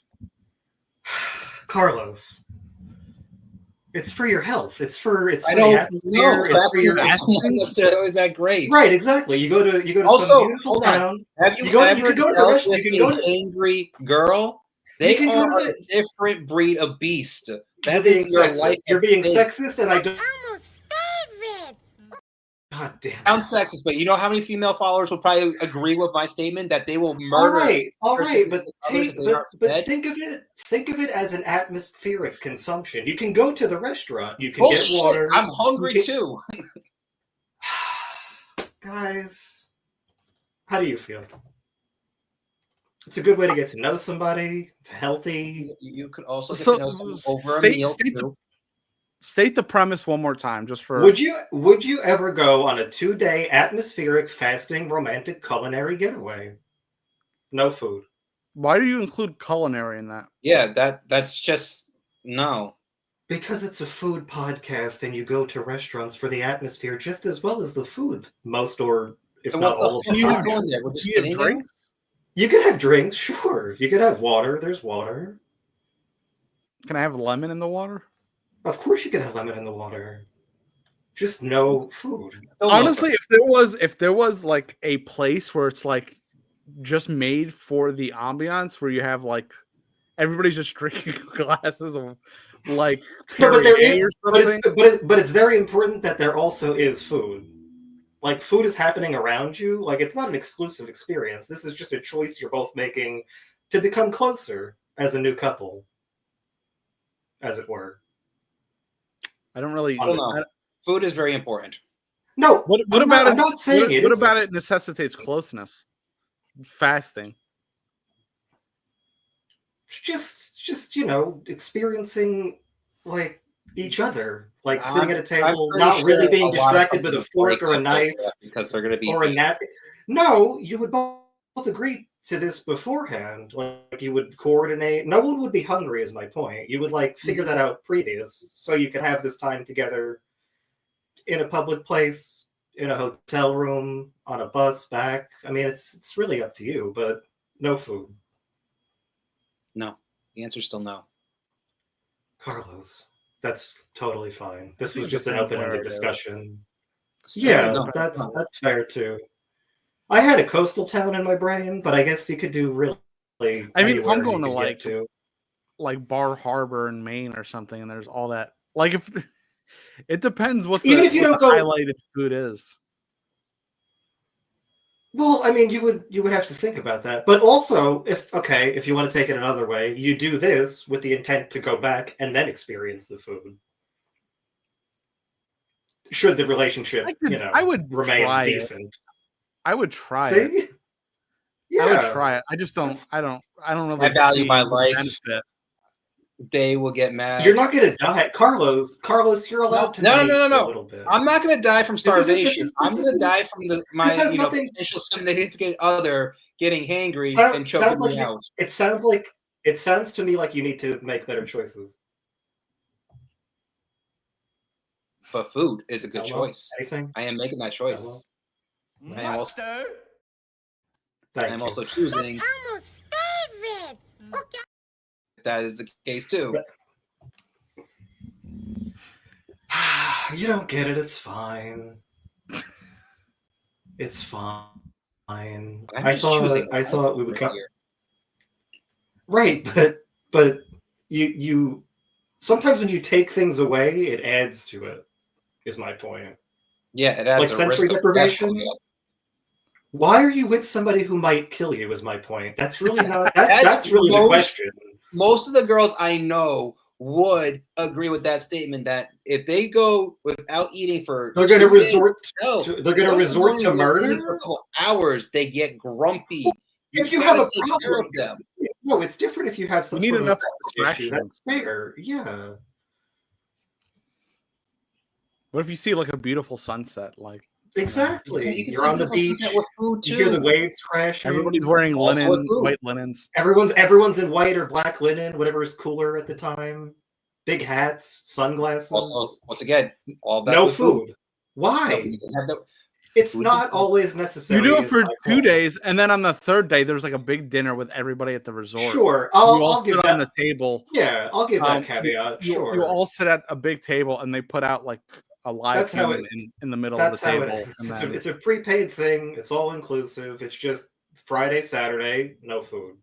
Carlos. It's for your health. It's for I the don't atmosphere. know. It's for your Fasting is not necessarily always that great. Right, exactly. You go to Also, some beautiful hold on. town. Have you, You ever could go to the dealt restaurant. with You can go an to. angry girl? They can go are to a different breed of beast. You're That being is your sexist. life. You're at being stake. sexist, and I don't. Elmo's favorite. God damn. I'm sexist, but you know how many female followers will probably agree with my statement that they will All murder. right, but others if they aren't fed? think of it as an atmospheric consumption. You can go to the restaurant. You can Oh get shit! water. I'm hungry You can- too. Guys, how do you feel? It's a good way to get to know somebody. It's healthy. You could also get So, to know someone over a state- meal state the- too. State the premise one more time, just for. Would you ever go on a 2-day atmospheric fasting romantic culinary getaway? No food. Why do you include culinary in that? Yeah, that's just no. Because it's a food podcast and you go to restaurants for the atmosphere just as well as the food, most or if So not what all of the the fuck are time. you doing there? We're just Do you have sitting there? drinks? You can have drinks, sure. You can have water. There's water. Can I have lemon in the water? Of course you can have lemon in the water. Just no food. Still no Honestly, if there was like a place where it's like just made for the ambiance, where you have like everybody's just drinking glasses of like No, but there Perrier is, or but something. but it's very important that there also is food. Like food is happening around you. Like it's not an exclusive experience. This is just a choice you're both making to become closer as a new couple, as it were. I don't really. I don't know. Food is very important. No, What I'm about not, it? I'm not saying it. What isn't. about it necessitates closeness? Fasting. Just experiencing like each other, like I'm- sitting at a table, I'm pretty not really sure being a lot of distracted with a companies fork break or a up knife like that because they're going to be or a napkin. No, you would both agree to this beforehand. Like you would coordinate. No one would be hungry, is my point. You would figure that out previous, so you could have this time together in a public place, in a hotel room, on a bus back. I mean, it's really up to you, but no food. No. The answer's still no. Carlos, that's totally fine. This think was it just an depends where open-ended it is. discussion. Yeah, that's fair too. I had a coastal town in my brain, but I guess you could do really. I mean, if I'm anywhere going you to could get like Bar Harbor in Maine or something, and there's all that. Like, if it depends what Even the, if you what don't the go- highlighted food is. Well, I mean, you would have to think about that. But also, if you want to take it another way, you do this with the intent to go back and then experience the food. Should the relationship, I would remain try decent. it. I would try it. See? Yeah. I would try it. I just don't. I don't really I value see my the life. benefit. They will get mad. You're not going to die, Carlos. Carlos, you're allowed to No. for a little bit. I'm not going to die from starvation. I'm going to die from my nothing... potential significant other getting hangry and choking me out. It sounds to me like you need to make better choices. But food is a good choice. Anything? I am making that choice. I am also choosing. That's Elmo's favorite. Okay. That is the case too. You don't get it. It's fine. It's fine. I thought we would come. Right, but you sometimes when you take things away, it adds to it. Is my point. Yeah, it adds like sensory deprivation. Why are you with somebody who might kill you? Is my point. That's really not. That's really the question. Most of the girls I know would agree with that statement. That if they go without eating for, they're going to resort. They're going to resort to murder for a couple hours. They get grumpy. If you have a problem, care of them. No, it's different if you have some sort of issue. That's fair. Yeah. What if you see like a beautiful sunset? Like exactly, you're on the beach. You hear the waves crashing. Everybody's wearing white linens. Everyone's in white or black linen, whatever is cooler at the time. Big hats, sunglasses. Also, once again, all that no food. Why? It's not always necessary. You do it for 2 days, and then on the third day, there's like a big dinner with everybody at the resort. Sure, I'll give that on the table. Yeah, I'll give that caveat. Sure, you all sit at a big table, and they put out like a live human in the middle of the table. It's a prepaid thing. It's all inclusive. It's just Friday, Saturday, no food.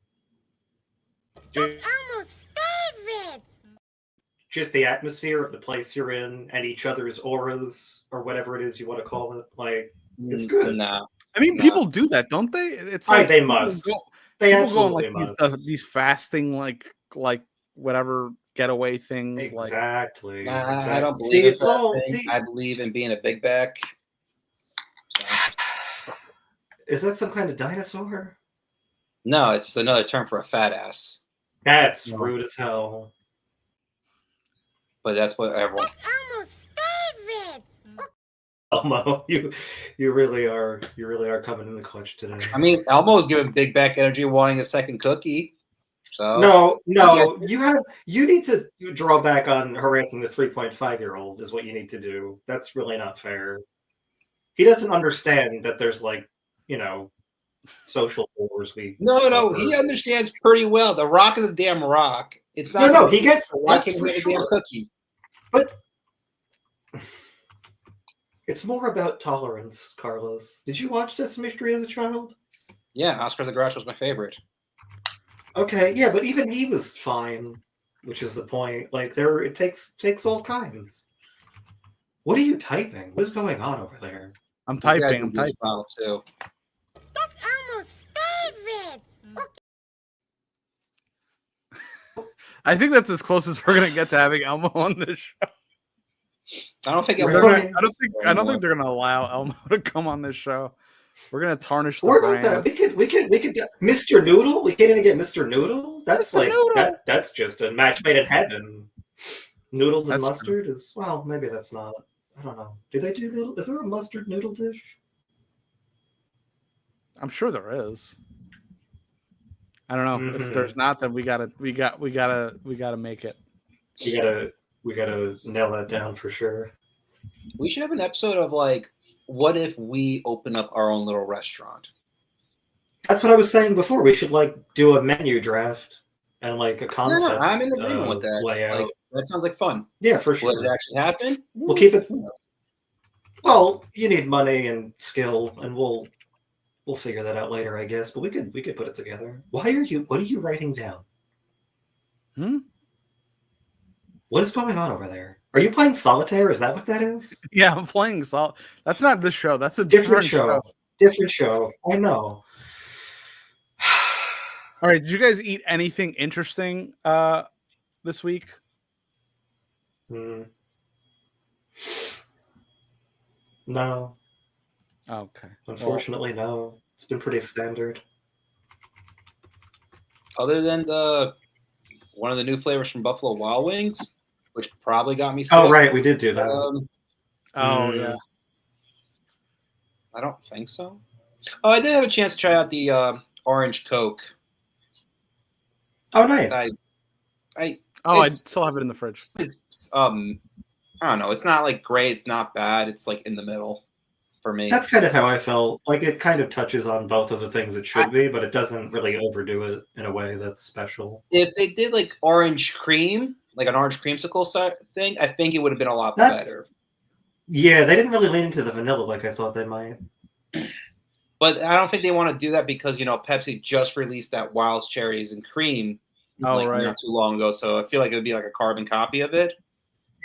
That's Elmo's favorite. Just the atmosphere of the place you're in and each other's auras or whatever it is you want to call it. Like it's good. No. I mean, people do that, don't they? It's like they must. They absolutely must. These fasting like whatever getaway things. Exactly. I don't believe it's all. I believe in being a big back. So. Is that some kind of dinosaur? No, it's another term for a fat ass. That's rude as hell. But that's what everyone. That's Elmo's favorite. Elmo, you really are coming in the clutch today. I mean, Elmo's giving big back energy, wanting a second cookie. So no, you need to draw back on harassing the 3.5-year-old is what you need to do. That's really not fair. He doesn't understand that there's social wars. No, he understands pretty well. The Rock is a damn rock. It's not. No, he gets the Rock can hit a damn cookie. But it's more about tolerance, Carlos. Did you watch Sesame Street as a child? Yeah, Oscar the Grouch was my favorite. Okay, yeah, but even he was fine, which is the point. Like it takes all kinds. What are you typing? What is going on over there? I'm typing. Too. That's Elmo's favorite. I think that's as close as we're gonna get to having Elmo on this show. I don't think they're gonna allow Elmo to come on this show. We're gonna tarnish the brand. About that. We could Mr. Noodle. We can't even get Mr. Noodle. That's Noodle. That's just a match made in heaven. Noodles and mustard is maybe that's not. I don't know. Do they do noodle? Is there a mustard noodle dish? I'm sure there is. I don't know. If there's not, then we gotta make it. We gotta nail that down for sure. We should have an episode of what if we open up our own little restaurant? That's what I was saying before. We should do a menu draft and a concept. No, I'm in agreement with that. Layout. That sounds like fun. Yeah, for sure. Will it actually happen? We'll keep it. Well, you need money and skill, and we'll figure that out later, I guess. But we could put it together. What are you writing down? Hmm? What is going on over there? Are you playing solitaire? Is that what that is? Yeah, I'm playing Salt. That's not this show. That's a Different show. Different show. I know. All right. Did you guys eat anything interesting this week? No. Okay. Unfortunately, no. It's been pretty standard. Other than one of the new flavors from Buffalo Wild Wings, which probably got me sick. Oh, right. We did do that. Yeah. I don't think so. Oh, I did have a chance to try out the orange Coke. Oh, nice. I still have it in the fridge. It's I don't know. It's not like great. It's not bad. It's like in the middle for me. That's kind of how I felt. Like it kind of touches on both of the things it should be, but it doesn't really overdo it in a way that's special. If they did like orange cream, like an orange creamsicle thing, I think it would have been a lot better. Yeah, they didn't really lean into the vanilla like I thought they might. But I don't think they want to do that because, Pepsi just released that Wild Cherries and Cream not too long ago. So I feel like it would be like a carbon copy of it.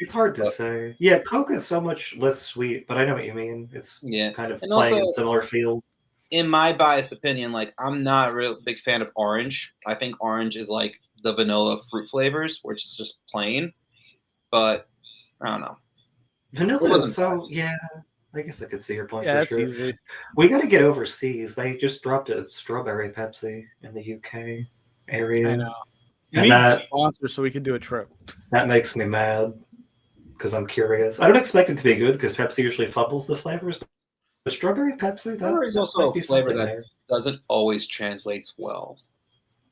It's hard to say. Yeah, Coke is so much less sweet, but I know what you mean. It's kind of playing in similar fields. In my biased opinion, like I'm not a real big fan of orange. I think orange is like the vanilla fruit flavors, which is just plain. But I don't know. Vanilla is so I guess I could see your point for sure. Easy. We got to get overseas. They just dropped a strawberry Pepsi in the UK area. I know. And We need sponsors so we can do a trip. That makes me mad because I'm curious. I don't expect it to be good because Pepsi usually fumbles the flavors. But strawberry Pepsi, there is also a flavor that doesn't always translate well.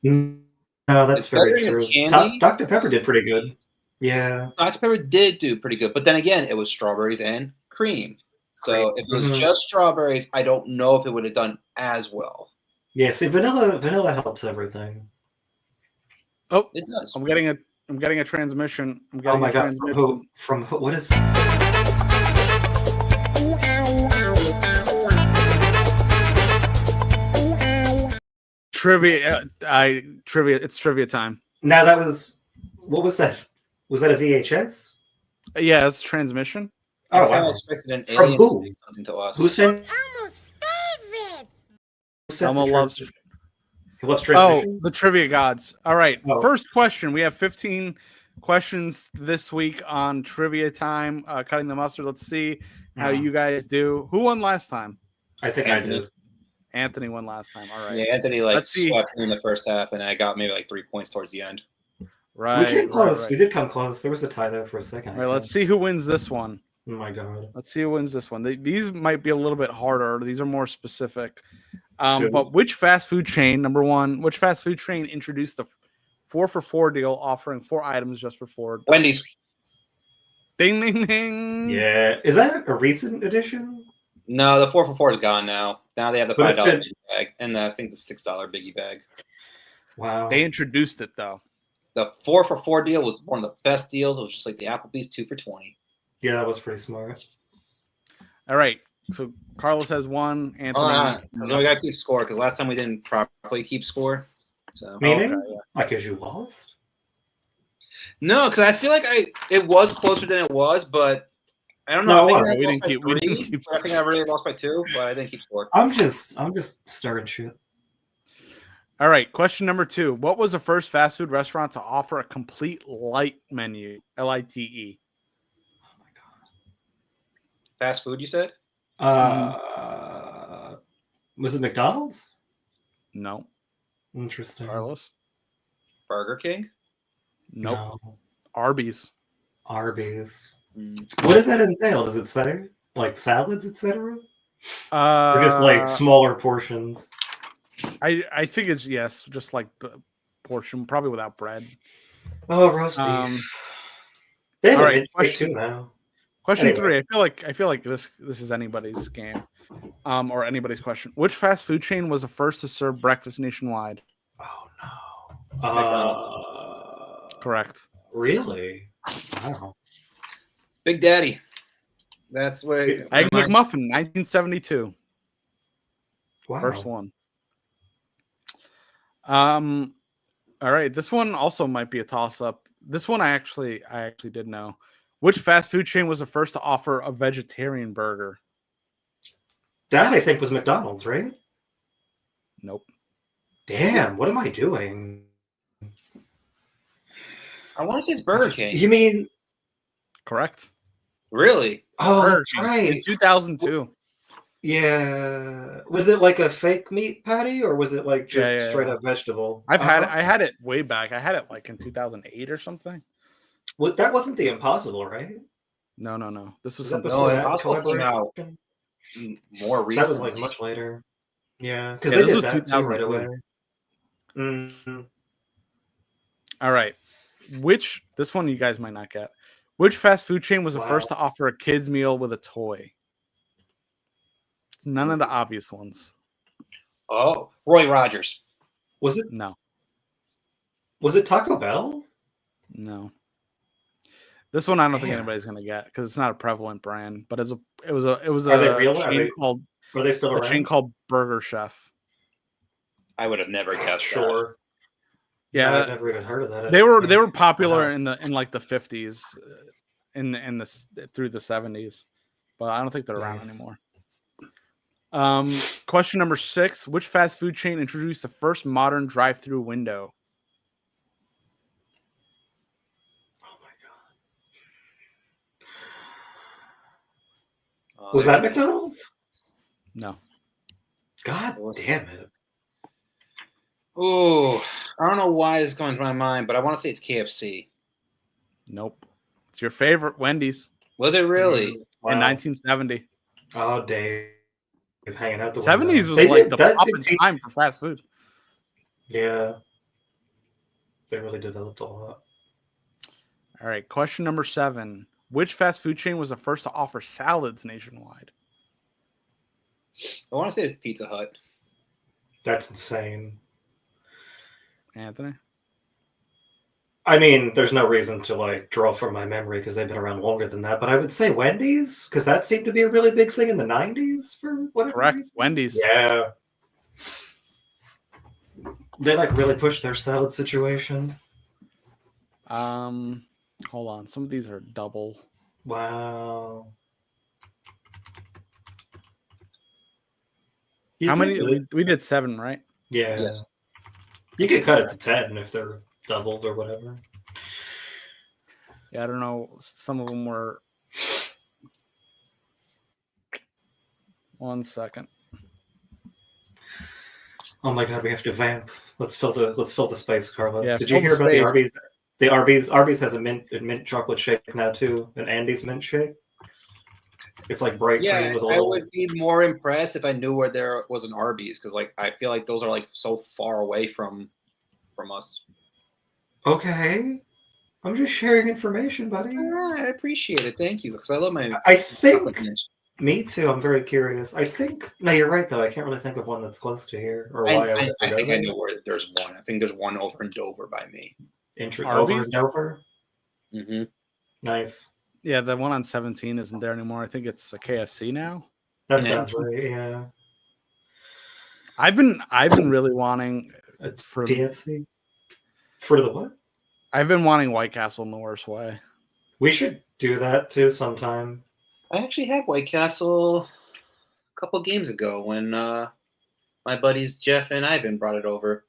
No, that's very true. Dr. Pepper did pretty good. Yeah. Dr. Pepper did do pretty good. But then again, it was strawberries and cream. So if it was just strawberries, I don't know if it would have done as well. Yeah, see, vanilla helps everything. Oh, it does. I'm getting a transmission. Oh my god! From who? What is? Trivia. It's trivia time. Now that was. What was that? Was that a VHS? Yeah, it's transmission. Oh, I expected an alien to say something to us. Who sent? Elmo's favorite. Elmo loves. He loves transitions. Oh, the trivia gods. All right. Oh. First question. We have 15 questions this week on trivia time. Cutting the mustard. Let's see how you guys do. Who won last time? I think Anthony. I did. Anthony won last time. All right. Yeah, Anthony swept in the first half, and I got maybe like 3 points towards the end. Right. We came close. Right. We did come close. There was a tie there for a second. All right. Let's see who wins this one. Oh my god. Let's see who wins this one. These might be a little bit harder. These are more specific. But which fast food chain, number one, which fast food chain introduced the 4-for-4 deal offering 4 items just for $4? Wendy's. Ding, ding, ding. Yeah. Is that a recent addition? No, the 4-for-4 is gone now. Now they have the $5 been... biggie bag and I think the $6 biggie bag. Wow. They introduced it though. The 4-for-4 deal was one of the best deals. It was just like the Applebee's 2 for $20. Yeah, that was pretty smart. All right. So Carlos has one. Anthony. Because we got to keep score because last time we didn't properly keep score. So. Meaning? Like as you lost? No, because I feel like it was closer than it was, but I don't know. No, we didn't keep. I think I really lost by 2, but I didn't keep score. I'm just starting shit. All right. Question number 2. What was the first fast food restaurant to offer a complete light menu? LITE. Fast food, you said? Was it McDonald's? No. Interesting. Carlos? Burger King? Nope. No. Arby's. Arby's. What did that entail? Does it say like salads, etc.? Or just like smaller portions? I think it's just like the portion, probably without bread. Oh, roast beef. They have a question too now. Question 3. I feel like this is anybody's game, or anybody's question. Which fast food chain was the first to serve breakfast nationwide? Oh no. McDonald's. Correct. Really? Wow. Big Daddy. That's where Egg McMuffin, 1972. Wow. 1972. Wow. First one. All right, this one also might be a toss-up. This one I actually did know. Which fast food chain was the first to offer a vegetarian burger? That I think was McDonald's, right? Nope. Damn, what am I doing? I want to say it's Burger King. You mean Correct. Really? Oh, Burger that's King right. in 2002. Yeah. Was it like a fake meat patty or was it like just Yeah. straight up vegetable? I had it way back. I had it like in 2008 or something. Well, that wasn't the Impossible, right? No. This was Was that something. before No, that Impossible came collaboration? out more recently. That was like much later. Yeah, because Yeah, they this did was that too right 2002. away. Mm-hmm. All right. This one you guys might not get. Which fast food chain was the first to offer a kids meal with a toy? None of the obvious ones. Oh, Roy Rogers. Was it? No. Was it Taco Bell? No. This one I don't think Man. anybody's gonna get because it's not a prevalent brand, but it was Are they real? chain called Are they still a around? chain called Burger Chef. I would have never guessed Sure. Yeah, I've never even heard of that. they were popular Wow. in like the 50s, in the through the 70s, but I don't think they're around Nice. anymore. Question number 6: Which fast food chain introduced the first modern drive-through window? Oh my god. that. Was that McDonald's? No. God damn it. Oh, I don't know why this is going to my mind, but I want to say it's KFC. Nope. It's your favorite, Wendy's, Was it really? Wow. in 1970. Oh, Dave. Hanging out the 70s window. was They like did the that- pop in time for fast food. Yeah. They really developed a lot. All right, question number 7. Which fast food chain was the first to offer salads nationwide? I want to say it's Pizza Hut. That's insane. Anthony? I mean, there's no reason to like draw from my memory because they've been around longer than that, but I would say Wendy's because that seemed to be a really big thing in the 90s for whatever Correct. reason. Wendy's. Yeah. They like really pushed their salad situation. Hold on. Some of these are double. Wow. How many? We did 7, right? Yeah. Yes. You could cut it to 10 if they're doubled or whatever. Yeah, I don't know. Some of them were. 1 second. Oh my god, we have to vamp. Let's fill the space, Carlos. Yeah, Did you fill hear the about the space. Arby's? The Arby's has a mint chocolate shake now too, an Andy's mint shake. It's like bright Yeah, green with a I little. would be more impressed if I knew where there was an Arby's because, like, I feel like those are like so far away from us. Okay, I'm just sharing information, buddy. All right, I appreciate it. Thank you because I love my. I think chocolate mint. me too. I'm very curious. I think no, you're right though. I can't really think of one that's close to here or why I would I go think I there. know where there's one. I think there's one over in Dover by me. Over Arby's? and over. Mm-hmm. Nice. Yeah, the one on 17 isn't there anymore. I think it's a KFC now. That Yeah. sounds right. Yeah. I've been really wanting It's for DFC. For the what? I've been wanting White Castle in the worst way. We should do that too sometime. I actually had White Castle a couple games ago when my buddies Jeff and Ivan brought it over.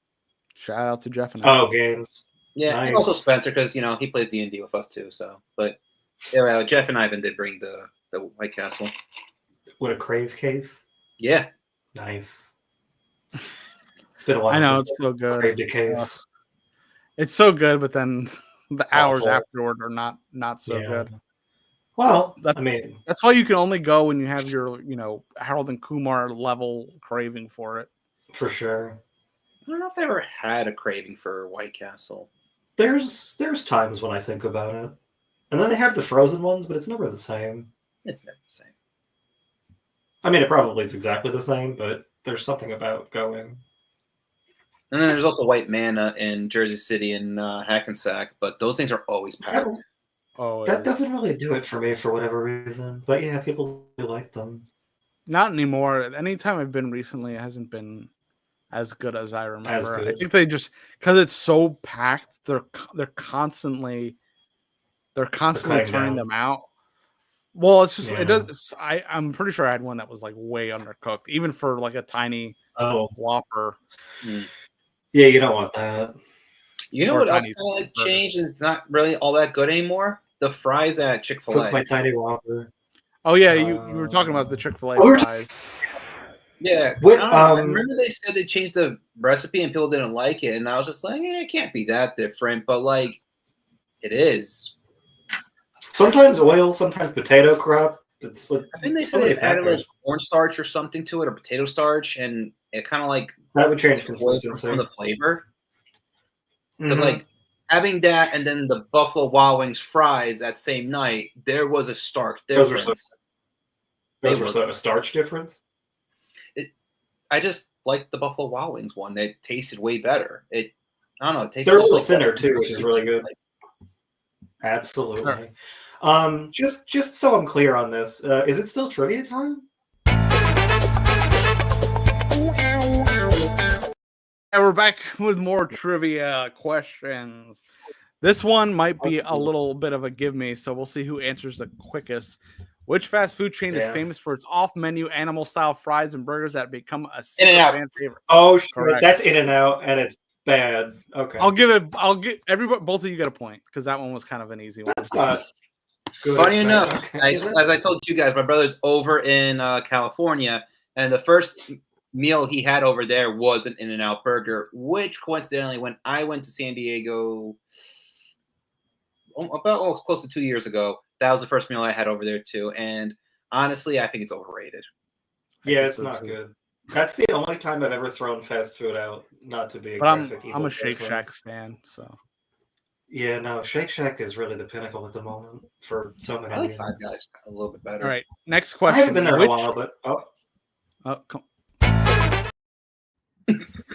Shout out to Jeff and Oh, games. Yeah, and Nice. also Spencer because he plays D&D with us too. So, but yeah, Jeff and Ivan did bring the White Castle. What a crave case. Yeah, Nice. It's been a while. I know, since it's so I good. craved a case. It's so good, but then the hours Awful. afterward are not so Yeah. good. Well, That's- I mean, That's why you can only go when you have your, Harold and Kumar level craving for it. for sure. I don't know if I ever had a craving for White Castle. There's times when I think about it. And then they have the frozen ones, but it's never the same. It's never the same. I mean, it probably is exactly the same, but there's something about going. And then there's also White Manna in Jersey City and Hackensack, but those things are always packed. That doesn't really do it for me for whatever reason. But yeah, people do like them. Not anymore. Anytime I've been recently, it hasn't been as good as I remember. I good. think they just because it's so packed, they're constantly turning down. them out. Well, it's just Yeah. it does. I'm pretty sure I had one that was like way undercooked, even for like a tiny Whopper. Yeah, you don't want that. You know Or what else tiny kind of like burger. changed and it's not really all that good anymore? The fries at Chick-fil-A. Cook my tiny Whopper. Oh yeah, you were talking about the Chick-fil-A we were fries. Yeah, What, I remember they said they changed the recipe and people didn't like it, and I was just like, yeah, it can't be that different, but like, it is. Sometimes oil, sometimes potato crop. It's like I think they so said many they added like factors. cornstarch or something to it, or potato starch, and it kind of like That would change took away consistency. from the flavor. Because Mhm. like having that and then the Buffalo Wild Wings fries that same night, there was a stark Those difference. were a starch difference. I just liked the Buffalo Wild Wings one. They tasted way better. I don't know. It tasted They're a just little like thinner too, which is really good. Absolutely. Just so I'm clear on this, is it still trivia time? And we're back with more trivia questions. This one might be a little bit of a give me, so we'll see who answers the quickest. Which fast food chain is famous for its off-menu animal-style fries and burgers that become a super In-N-Out. fan favorite? Oh, shit, Correct. that's In-N-Out, and it's bad. Okay, I'll get everybody, both of you get a point because that one was kind of an easy one. that's not good. Funny enough, Okay. as I told you guys, my brother's over in California, and the first meal he had over there was an In-N-Out burger, which coincidentally, when I went to San Diego about close to 2 years ago, that was the first meal I had over there too. And honestly, I think it's overrated. Yeah, it's not good. That's the only time I've ever thrown fast food out. Not to be a But graphic I'm a evil Shake person. Shack stan, so Yeah, no, Shake Shack is really the pinnacle at the moment for so many I like Five reasons. Guys a little bit better. all right. Next I question. haven't been there in a while, but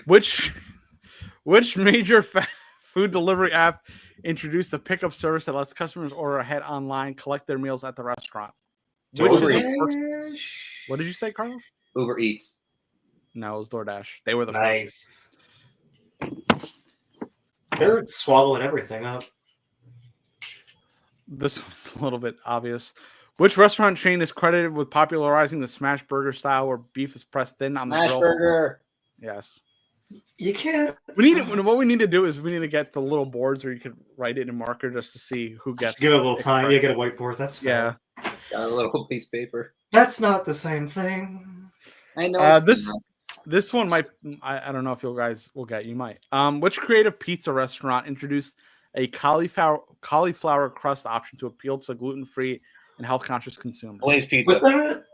which major food delivery app introduced a pickup service that lets customers order ahead online, collect their meals at the restaurant? Which Uber is Eats. what did you say, Carlos? Uber Eats. No, it was DoorDash. They were the first. Nice. They're swallowing everything up. This one's a little bit obvious. Which restaurant chain is credited with popularizing the smash burger style where beef is pressed thin on the Smash grill? burger. Yes. You can't. What we need to do is we need to get the little boards where you could write it in marker just to see who gets. Give it a little time. You get a whiteboard. That's fine. Yeah. Got a little piece of paper. That's not the same thing. I know. This one might. I don't know if you guys will get. You might. Which creative pizza restaurant introduced a cauliflower crust option to appeal to gluten-free and health-conscious consumers? Blaze Pizza. Was that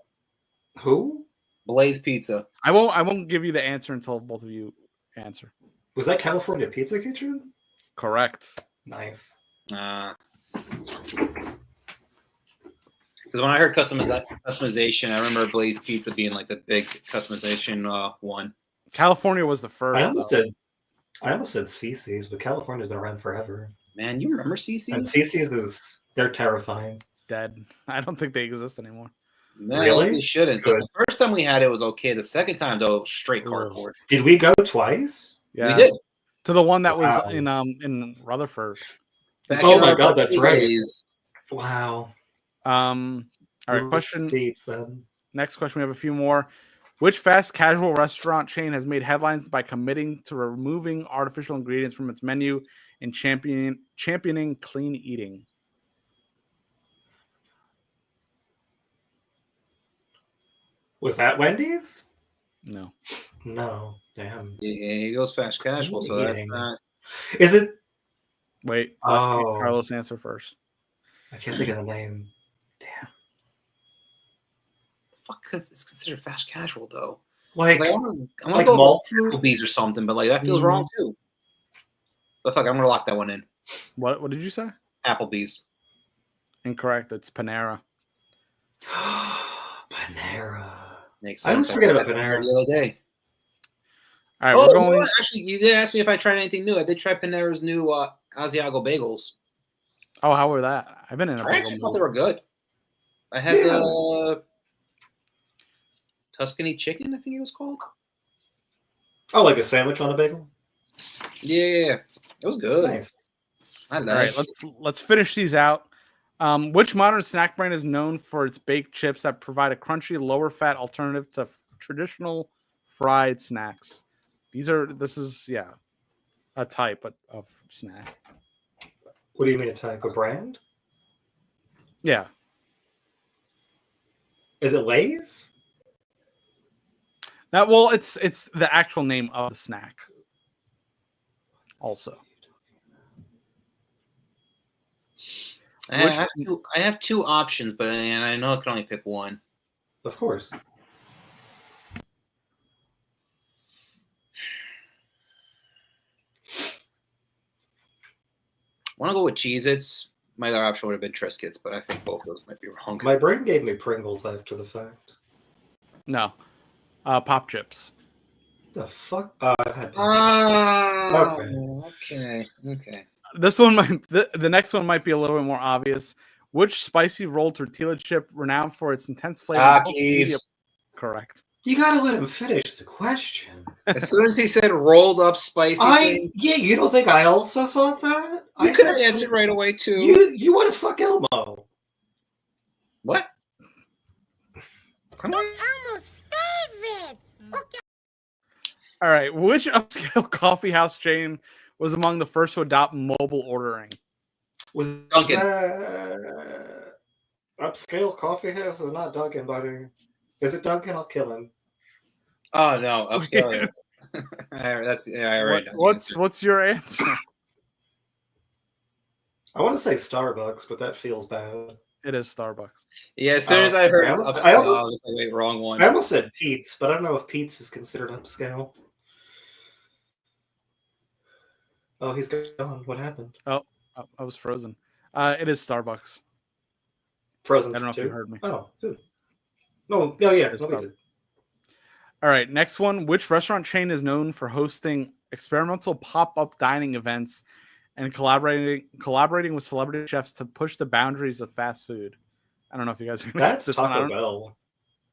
who? Blaze Pizza. I won't give you the answer until both of you answer. Was that California Pizza Kitchen? Correct. Nice. Because when I heard customization, I remember Blaze Pizza being like the big customization one. California was the first. I almost said CC's, but California's been around forever. Man, you remember CC's? And CC's they're terrifying. Dead. I don't think they exist anymore. Man, Really? They shouldn't. The first time we had it was okay. The second time though, straight cardboard. Did we go twice? Yeah. We did. To the one that was in Rutherford. Oh my god, that's right. Wow. All right, question. Seats, then. Next question. We have a few more. Which fast casual restaurant chain has made headlines by committing to removing artificial ingredients from its menu and championing clean eating? Was that Wendy's? No. No. Damn. Yeah, he goes fast casual, so that's not. Is it? Wait. Let Carlos answer first. I can't think of the name. Damn. The fuck is considered fast casual though? Like I'm gonna like go malt with Applebee's or something, but like that feels wrong too. But fuck, I'm gonna lock that one in. What did you say? Applebee's. Incorrect. It's Panera. Panera. Makes I sense. always forget about Panera. The other day. All right, we're going. Actually, you did ask me if I tried anything new. I did try Panera's new Asiago bagels. Oh, how were that? I've been in a I bagel actually thought mood. they were good. I had the Tuscany chicken, I think it was called. Oh, like a sandwich on a bagel? Yeah, it was good. Nice. I All love right, let's finish these out. Which modern snack brand is known for its baked chips that provide a crunchy, lower-fat alternative to traditional fried snacks? This is a type of snack. What do you mean a type of brand? Yeah. Is it Lay's? Now, well, it's the actual name of the snack. Also, I have two options, but I know I can only pick one. Of course. I want to go with Cheez-Its. My other option would have been Triscuits, but I think both of those might be wrong. My brain gave me Pringles after the fact. no, Pop Chips. The fuck? I've had Pop Okay. This one might the next one might be a little bit more obvious. Which spicy rolled tortilla chip, renowned for its intense flavor? Takis. Correct. You gotta let him finish the question. As soon as he said rolled up spicy, you don't think I also thought that? you could have answered right away too. You want to fuck Elmo? What? Come on. It's Elmo's favorite. Okay. All right. Which upscale coffee house chain was among the first to adopt mobile ordering? Was Dunkin'. Upscale coffee house is not Dunkin', buddy. Is it Dunkin'? I'll kill him. Oh no, upscale. I already know. What's your answer? I want to say Starbucks, but that feels bad. It is Starbucks. Yeah, as soon as I heard I upscale, almost- I was like, wait, wrong one. I almost said Pete's, but I don't know if Pete's is considered upscale. Oh, he's gone. What happened? I was frozen. It is Starbucks. Frozen. I don't know too? if you heard me. Oh, good. No, yeah, It's nobody did. All right, next one. Which restaurant chain is known for hosting experimental pop-up dining events and collaborating with celebrity chefs to push the boundaries of fast food? I don't know if you guys are gonna That's get this one. Taco Bell.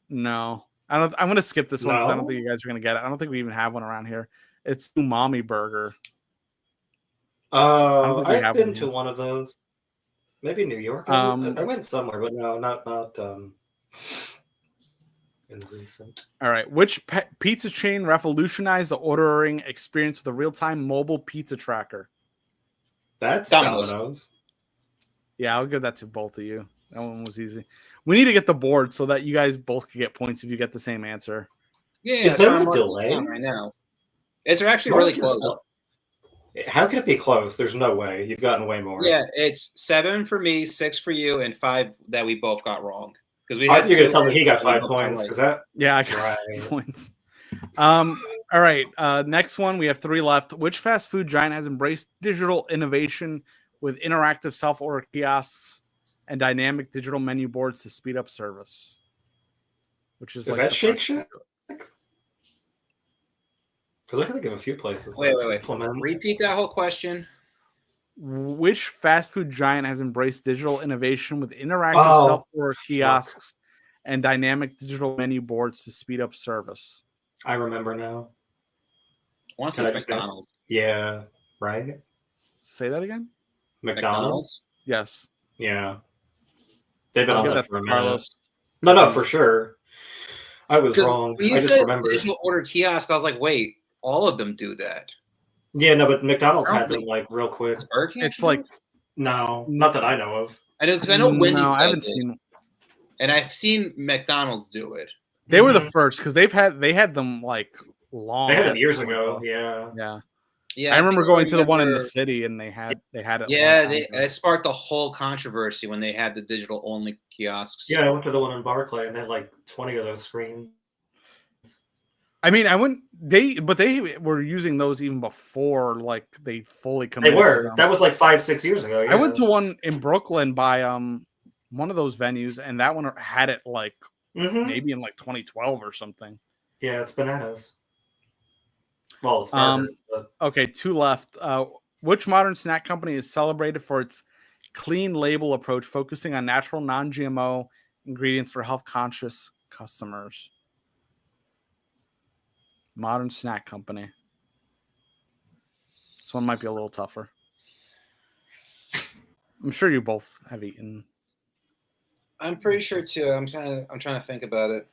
No, I don't. I'm gonna skip this one because I don't No? think you guys are gonna get it. I don't think we even have one around here. It's Umami Burger. Oh, think we I've have been one to here. one of those. Maybe New York. I went somewhere, but no, not in recent. All right. Which pizza chain revolutionized the ordering experience with a real-time mobile pizza tracker? That's Domino's. Domino's. Yeah, I'll give that to both of you. That one was easy. We need to get the board so that you guys both can get points if you get the same answer. Yeah, Is that's there what a I'm marking delay? down right now? It's actually really close. How can it be close? There's no way. You've gotten way more. Yeah, it's 7 for me, 6 for you, and 5 that we both got wrong. Because we I had thought you were gonna two tell me he got answers we 5 both got points right. because that. Yeah, I got Right. points. All right. Next one. We have 3 left. Which fast food giant has embraced digital innovation with interactive self-order kiosks and dynamic digital menu boards to speed up service? Which is Is like that Shake Shack? Because I can think of a few places. Wait. Implement. Repeat that whole question. Which fast food giant has embraced digital innovation with interactive Oh, self-order kiosks and dynamic digital menu boards to speed up service? I remember now. I want to Can say I just go? McDonald's. Yeah, right? Say that again? McDonald's? Yes. Yeah. They've been I'll on give that that for a to minute. Carlos. No, for sure. I was Because wrong. when you I just said remembered. digital order kiosk, I was like, wait, all of them do that. Yeah, no, but McDonald's I don't had them think- like real quick. It's Burger King. It's like No, not that I know of. I know because I know Wendy's no, does I haven't it, seen. and I've seen McDonald's do it. They were the first because they had them like long. They had them ass years time ago. Yeah. Yeah. Yeah, I remember think going to the one in the remember- city and they had it. Yeah, long time ago. it sparked a whole controversy when they had the digital only kiosks. Yeah, I went to the one in Barclay and they had like 20 of those screens. I mean, they were using those even before like they fully They committed. to were. them. That was like 5-6 years ago. Yeah. I went to one in Brooklyn by one of those venues, and that one had it like Mhm. maybe in like 2012 or something. Yeah, it's bananas. Well, it's burgers, but Okay, 2 left. Which modern snack company is celebrated for its clean label approach, focusing on natural, non-GMO ingredients for health-conscious customers. Modern snack company. This one might be a little tougher. I'm sure you both have eaten. I'm pretty sure too. I'm trying to think about it.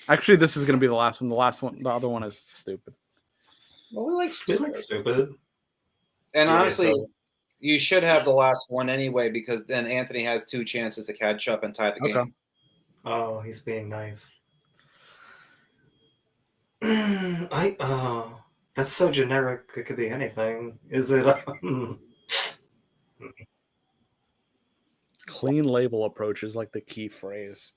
Actually, this is going to be the last one. The other one is stupid. Well, we like We stupid. like stupid. And Yeah, honestly, so- you should have the last one anyway, because then Anthony has 2 chances to catch up and tie the Okay. game. Oh, he's being nice. That's so generic. It could be anything. Is it? Clean label approach is like the key phrase.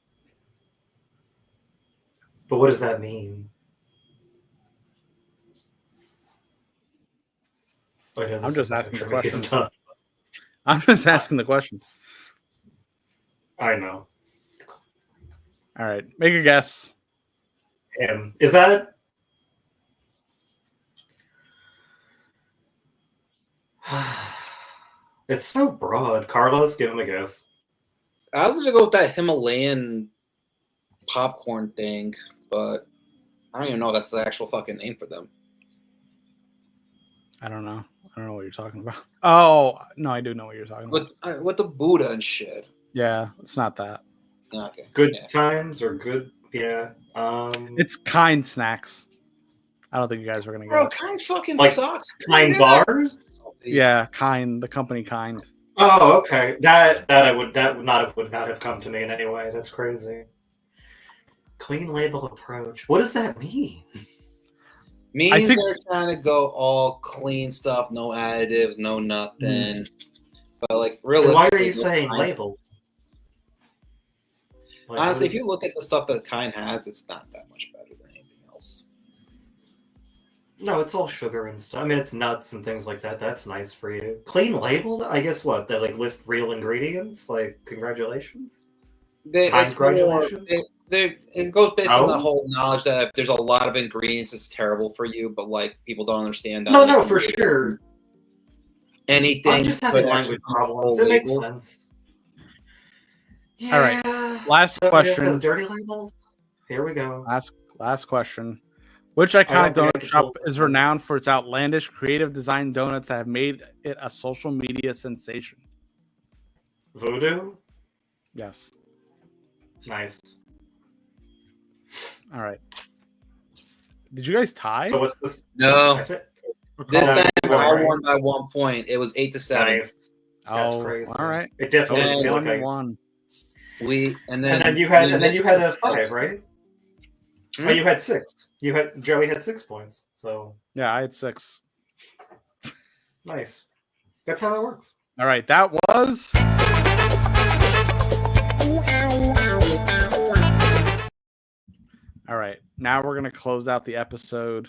But what does that mean? Wait, no, I'm this just is not asking the trivia question. stuff. I'm just asking the question. I know. All right, make a guess. Is that? It's so broad. Carlos, give him a guess. I was gonna go with that Himalayan popcorn thing, but I don't even know if that's the actual fucking name for them. I don't know. I don't know what you're talking about. Oh no, I do know what you're talking about. With the Buddha and shit. Yeah, it's not that. Okay. Good Yeah. times or good? Yeah. It's Kind Snacks. I don't think you guys were gonna get Bro, it. Kind fucking Like, sucks. Kind bars? Yeah, Kind, the company Kind. Oh, okay. That would not have come to me in any way. That's crazy. Clean label approach. What does that mean? Means think- they're trying to go all clean stuff, no additives, no nothing. But like Why realistically, are you saying Kind- label? Like, Honestly, what if you is- look at the stuff that Kind has, it's not that much better than anything else. No, it's all sugar and stuff. I mean, it's nuts and things like that. That's nice for you. Clean label? I guess what? They like list real ingredients? Like, congratulations? Congratulations? It goes based on the No? whole knowledge that if there's a lot of ingredients, it's terrible for you, but like people don't understand that. No, like, for sure. Anything. I'm just having could language actually be problems. It makes illegal. sense. All right. Yeah. Last Nobody else has question. dirty labels? Here we go. Last question. Which iconic don't think I donut can shop pull this is one. renowned for its outlandish, creative design donuts that have made it a social media sensation? Voodoo? Yes. Nice. All right. Did you guys tie? So what's this? No, I thi- this Oh, time I alright. won by 1 point. It was 8-7. Nice. That's crazy. All right. It definitely And didn't feel like I... 1-1. And then you had this a was 5, six. right? Hmm? Oh, you had 6. Joey had 6 points. So Yeah, I had 6. nice. That's how that works. All right. That was. All right. Now we're going to close out the episode.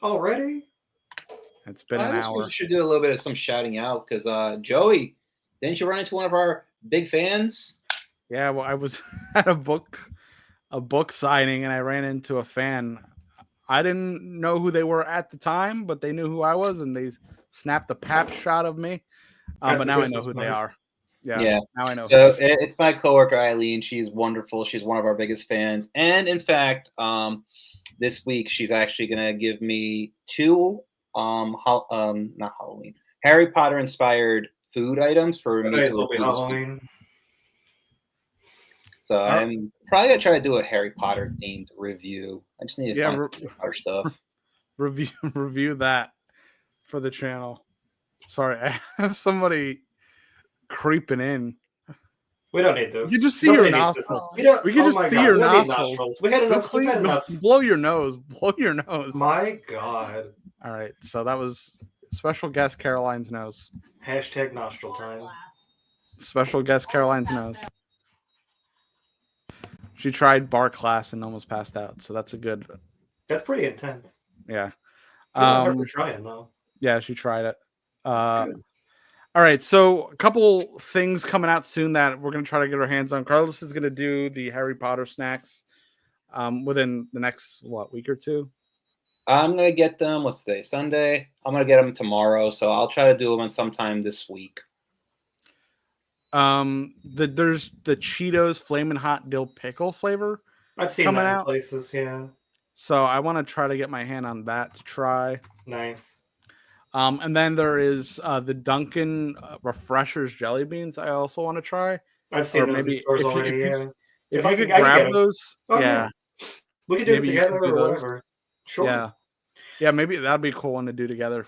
Already? It's been an I guess hour. we should do a little bit of some shouting out because Joey, didn't you run into one of our big fans? Yeah, well, I was at a book signing and I ran into a fan. I didn't know who they were at the time, but they knew who I was and they snapped a pap shot of me. That's But the now I know Christmas who they moment. are. Yeah, Yeah. now I know. So it's my coworker Eileen. She's wonderful. She's one of our biggest fans, and in fact, this week she's actually gonna give me 2 not Halloween, Harry Potter inspired food items for me Today's to will be review this week. Halloween. So I'm probably gonna try to do a Harry Potter themed review. I just need to find some Harry Potter stuff. review that for the channel. Sorry, I have somebody creeping in. We don't need this. You can just see Nobody your needs this. nostrils. We don't- We can oh just my see God, your we don't need nostrils. We had Go enough. We've had enough. blow your nose. Blow your nose. My God. All right, so that was special guest Caroline's nose. Hashtag nostril time. Special guest Caroline's nose. She tried bar class and almost passed out, so that's a good. That's pretty intense. Yeah. Good on her for trying though. Yeah, she tried it. That's good. All right, so a couple things coming out soon that we're gonna try to get our hands on. Carlos is gonna do the Harry Potter snacks within the next week or two. I'm gonna get them. What's today? Sunday. I'm gonna get them tomorrow, so I'll try to do them sometime this week. There's the Cheetos Flamin' Hot Dill Pickle flavor. I've seen coming that in out. places, yeah. So I want to try to get my hand on that to try. Nice. And then there is the Dunkin' Refreshers jelly beans. I also want to try. I've seen Or those in maybe stores if you- already, if you- yeah. If I you could can get grab 'em. those, Oh, yeah. We could do it Maybe you together should do or those. whatever. Sure. Yeah, maybe that'd be a cool one to do together.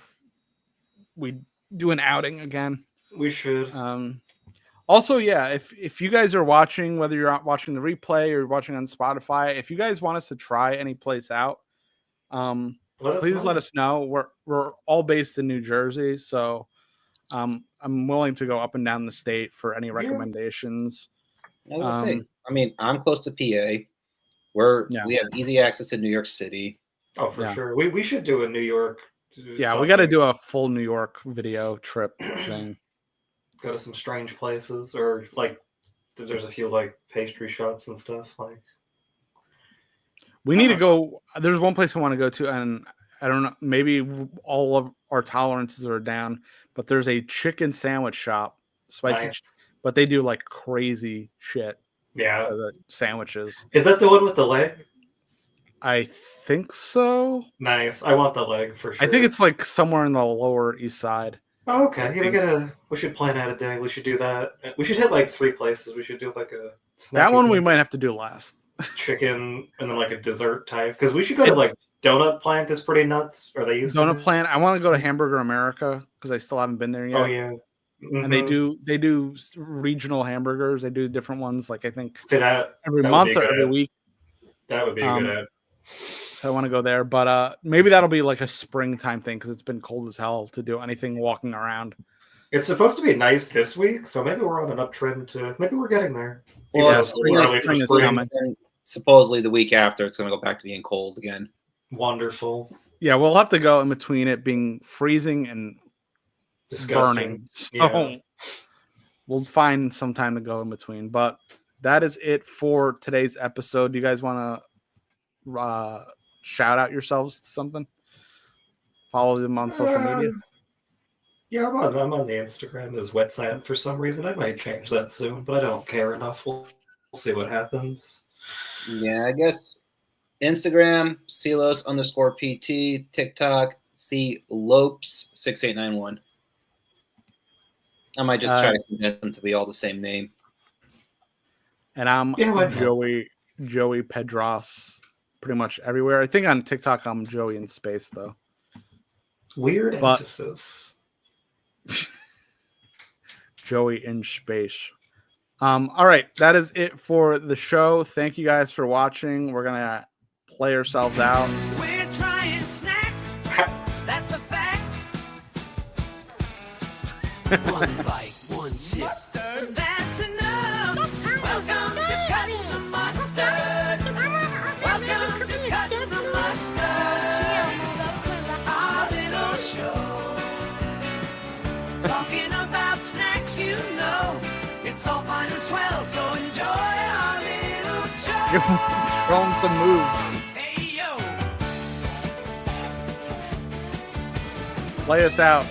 We do an outing again. We should. Also, yeah, if you guys are watching, whether you're watching the replay or watching on Spotify, if you guys want us to try any place out, please let us know. We're all based in New Jersey, so I'm willing to go up and down the state for any recommendations. I mean, I'm close to PA. We have easy access to New York City. Oh, for sure. We should do a New York. Yeah, we got to do a full New York video trip thing. Go to some strange places, or like there's a few like pastry shops and stuff. Like we need to go. There's one place I want to go to, and I don't know. Maybe all of our tolerances are down, but there's a chicken sandwich shop, spicy, but they do like crazy shit. Yeah, the sandwiches. Is that the one with the leg? I think so. Nice. I want the leg for sure. I think it's like somewhere in the Lower East Side. Oh, okay. Yeah, we should plan out a day. We should do that. We should hit like 3 places. We should do like a that one we might have to do last. Chicken and then like a dessert type. Because we should go to like Donut Plant is pretty nuts. Are they used Donut Plant? I want to go to Hamburger America because I still haven't been there yet. Oh yeah. Mm-hmm. And they do regional hamburgers. They do different ones, like I think every month or every week. That would be a good ad. So I want to go there, but maybe that'll be like a springtime thing because it's been cold as hell to do anything walking around. It's supposed to be nice this week, so maybe we're on an uptrend to. Maybe we're getting there. Well, spring is coming. And supposedly the week after, it's going to go back to being cold again. Wonderful. Yeah, we'll have to go in between it being freezing and disgusting. Burning. So we'll find some time to go in between. But that is it for today's episode. Do you guys want to shout out yourselves to something? Follow them on social media. Yeah, I'm on the Instagram as WetSand for some reason. I might change that soon, but I don't care enough. We'll see what happens. Yeah, I guess Instagram, Silos_PT, TikTok, Lopes6891. I might just try to convince them to be all the same name. And I'm Joey Pedros pretty much everywhere. I think on TikTok I'm Joey in space though. Weird emphasis. Joey in space. All right, that is it for the show. Thank you guys for watching. We're gonna play ourselves out. We're trying snacks. That's a fact. One bite, one sip. That's enough. Welcome to Cutting the Mustard. Welcome to Cutting the Mustard. Our little show. Talking about snacks, you know. It's all fine and swell, so enjoy our little show. Throw them some moves. Hey, yo. Play us out.